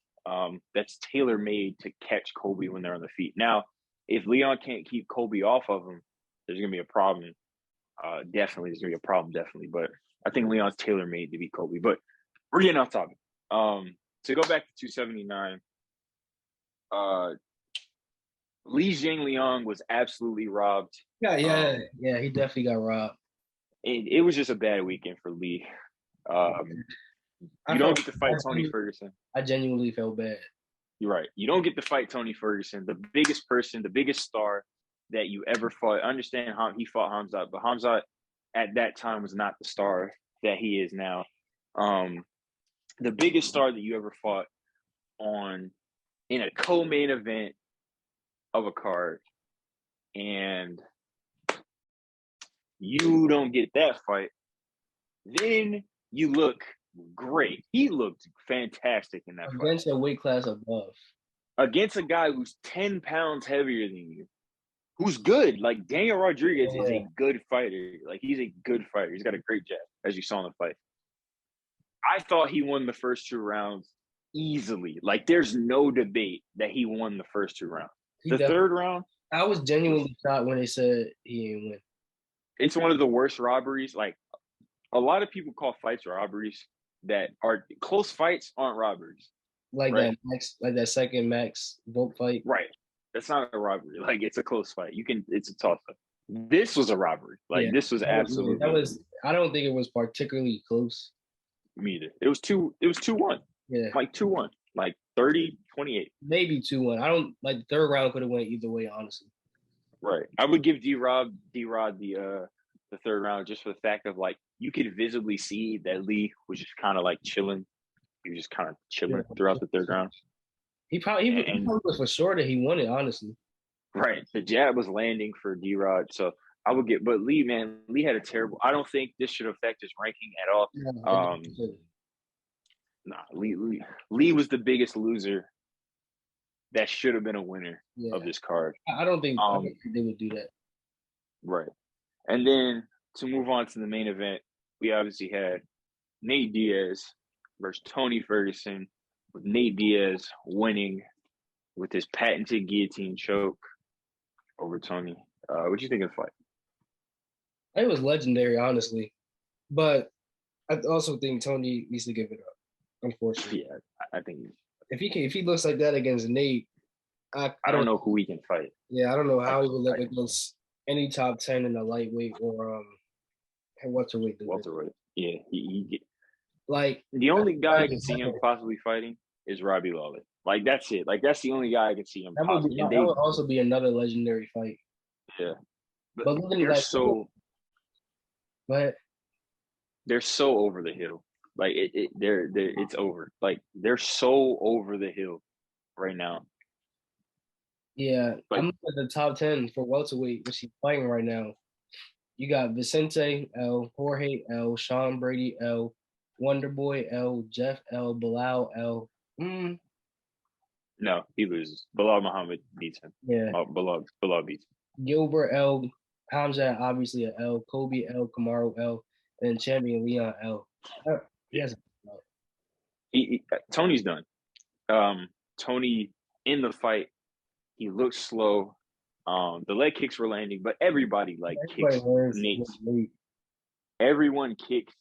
that's tailor-made to catch Colby when they're on the feet. Now, if Leon can't keep Colby off of him, there's going to be a problem. Definitely. There's going to be a problem, definitely. But I think Leon's tailor-made to beat Colby. But we're getting off topic. To go back to 279, Li Jingliang was absolutely robbed. Yeah, he definitely got robbed. It was just a bad weekend for Lee. You don't get to fight Tony Ferguson. I genuinely felt bad. You're right. You don't get to fight Tony Ferguson, the biggest person, the biggest star that you ever fought. I understand how he fought Hamza, but Hamza at that time was not the star that he is now. The biggest star that you ever fought in a co-main event of a card, and you don't get that fight, then you look great. He looked fantastic in that fight. Against a weight class above. Against a guy who's 10 pounds heavier than you, who's good. Like, Daniel Rodriguez is a good fighter. Like, he's a good fighter. He's got a great jab, as you saw in the fight. I thought he won the first 2 rounds easily. Like, there's no debate that he won the first 2 rounds. The third round, I was genuinely shocked when they said he didn't win. it's one of the worst robberies. Like, a lot of people call fights robberies that are close fights aren't robberies. Like Right. that second Max Volk fight. Right. That's not a robbery. Like, it's a close fight. It's a toss up. This was a robbery. Like, this was absolutely. I don't think it was particularly close. Me either. It was 2-1. Yeah. Like 2-1. Like 30-28. Maybe 2-1. I don't like the third round could have went either way, honestly. Right. I would give D-Rod the third round just for the fact of, like, you could visibly see that Lee was just kind of like chilling. He was just kind of chilling throughout the third round. He probably was for sure that he won it, honestly. Right. The jab was landing for D-Rod. So I would get – but Lee had a terrible – I don't think this should affect his ranking at all. Lee was the biggest loser that should have been a winner of this card. I don't think they would do that. Right. And then to move on to the main event, we obviously had Nate Diaz versus Tony Ferguson, with Nate Diaz winning with his patented guillotine choke over Tony. What do you think of the fight? It was legendary, honestly. But I also think Tony needs to give it up, unfortunately. Yeah, I think if he looks like that against Nate, I don't know who he can fight. Yeah, I don't know how he would look against any top 10 in the lightweight or welterweight. Welterweight. Yeah, he like the only guy I can see him possibly fighting is Robbie Lawler. Like, that's it. Like, that's the only guy I can see him. That would also be another legendary fight. Yeah, but they're so. But they're so over the hill. Like, it's over. Like, they're so over the hill right now. Yeah, I'm looking at the top 10 for welterweight, which he's fighting right now. You got Vicente L, Jorge L, Sean Brady L, Wonderboy L, Jeff L, Bilal L. No, he loses. Bilal Muhammad beats him. Yeah. Bilal beats him. Gilbert L, Hamza obviously a L, Kobe L, Kamaru L, and champion Leon L. Yes. Tony's done. Tony in the fight, he looked slow. The leg kicks were landing, but everybody kicks Nate. Everyone kicks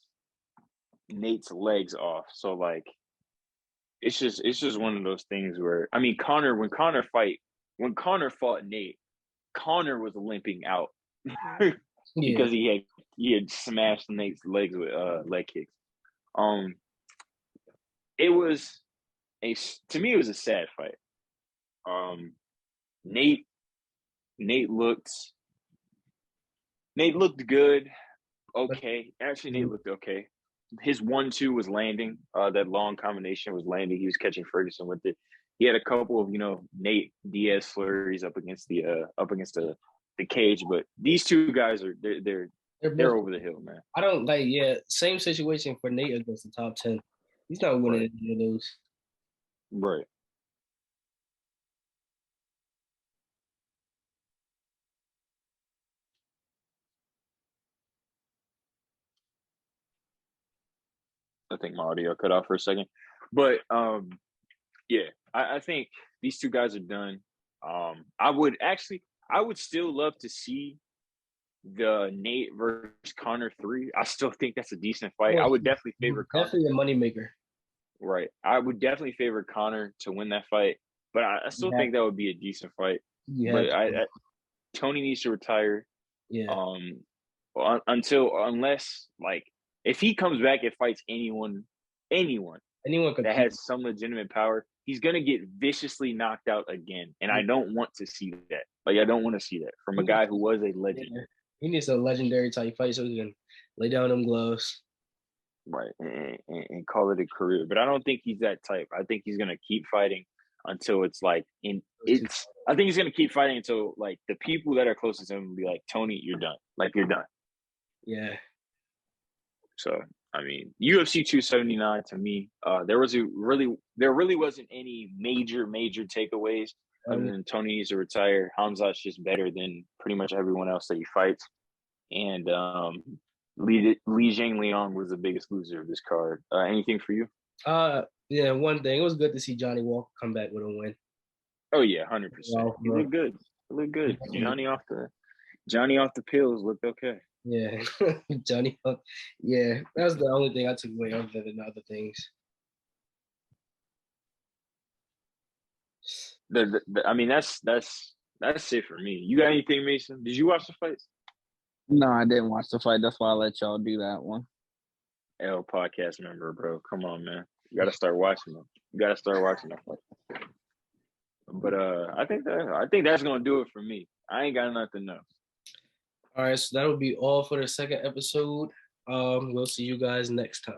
Nate's legs off. So, like, it's just one of those things where, I mean, when Connor fought Nate, Connor was limping out because he had smashed Nate's legs with leg kicks. It was to me it was a sad fight. Nate looked good. Okay. Actually, Nate looked okay. His 1-2 was landing. That long combination was landing. He was catching Ferguson with it. He had a couple of, Nate Diaz flurries up against the cage, but these two guys they're over the hill, man. I don't same situation for Nate against the top 10. He's not winning any of those. Right. I think my audio cut off for a second. But I think these two guys are done. I would still love to see the Nate versus Connor 3. I still think that's a decent fight. I would definitely favor Connor. Definitely a moneymaker. Right. I would definitely favor Connor to win that fight. But I still think that would be a decent fight. But Tony needs to retire. Yeah. Unless if he comes back and fights anyone that has some legitimate power, he's gonna get viciously knocked out again. And I don't want to see that. I don't want to see that from a guy who was a legend. Yeah. He needs a legendary type fight so he can lay down them gloves. Right. And call it a career. But I don't think he's that type. I think he's gonna keep fighting until I think he's gonna keep fighting until the people that are closest to him will be like, Tony, you're done. You're done. Yeah. So I mean, UFC 279 to me, there really wasn't any major takeaways other than Tony needs to retire. Hamzat's just better than pretty much everyone else that he fights, and Li Jingliang was the biggest loser of this card. Anything for you? One thing. It was good to see Johnny Walker come back with a win. Oh yeah, 100%. He looked good. Johnny off the pills looked okay. Yeah, Johnny. Yeah, that's the only thing I took away other than the other things. I mean, that's it for me. You got anything, Mason? Did you watch the fights? No, I didn't watch the fight. That's why I let y'all do that one. L podcast member, bro. Come on, man. You gotta start watching them. You gotta start watching them. But I think that's gonna do it for me. I ain't got nothing else. All right, so that'll be all for the second episode. We'll see you guys next time.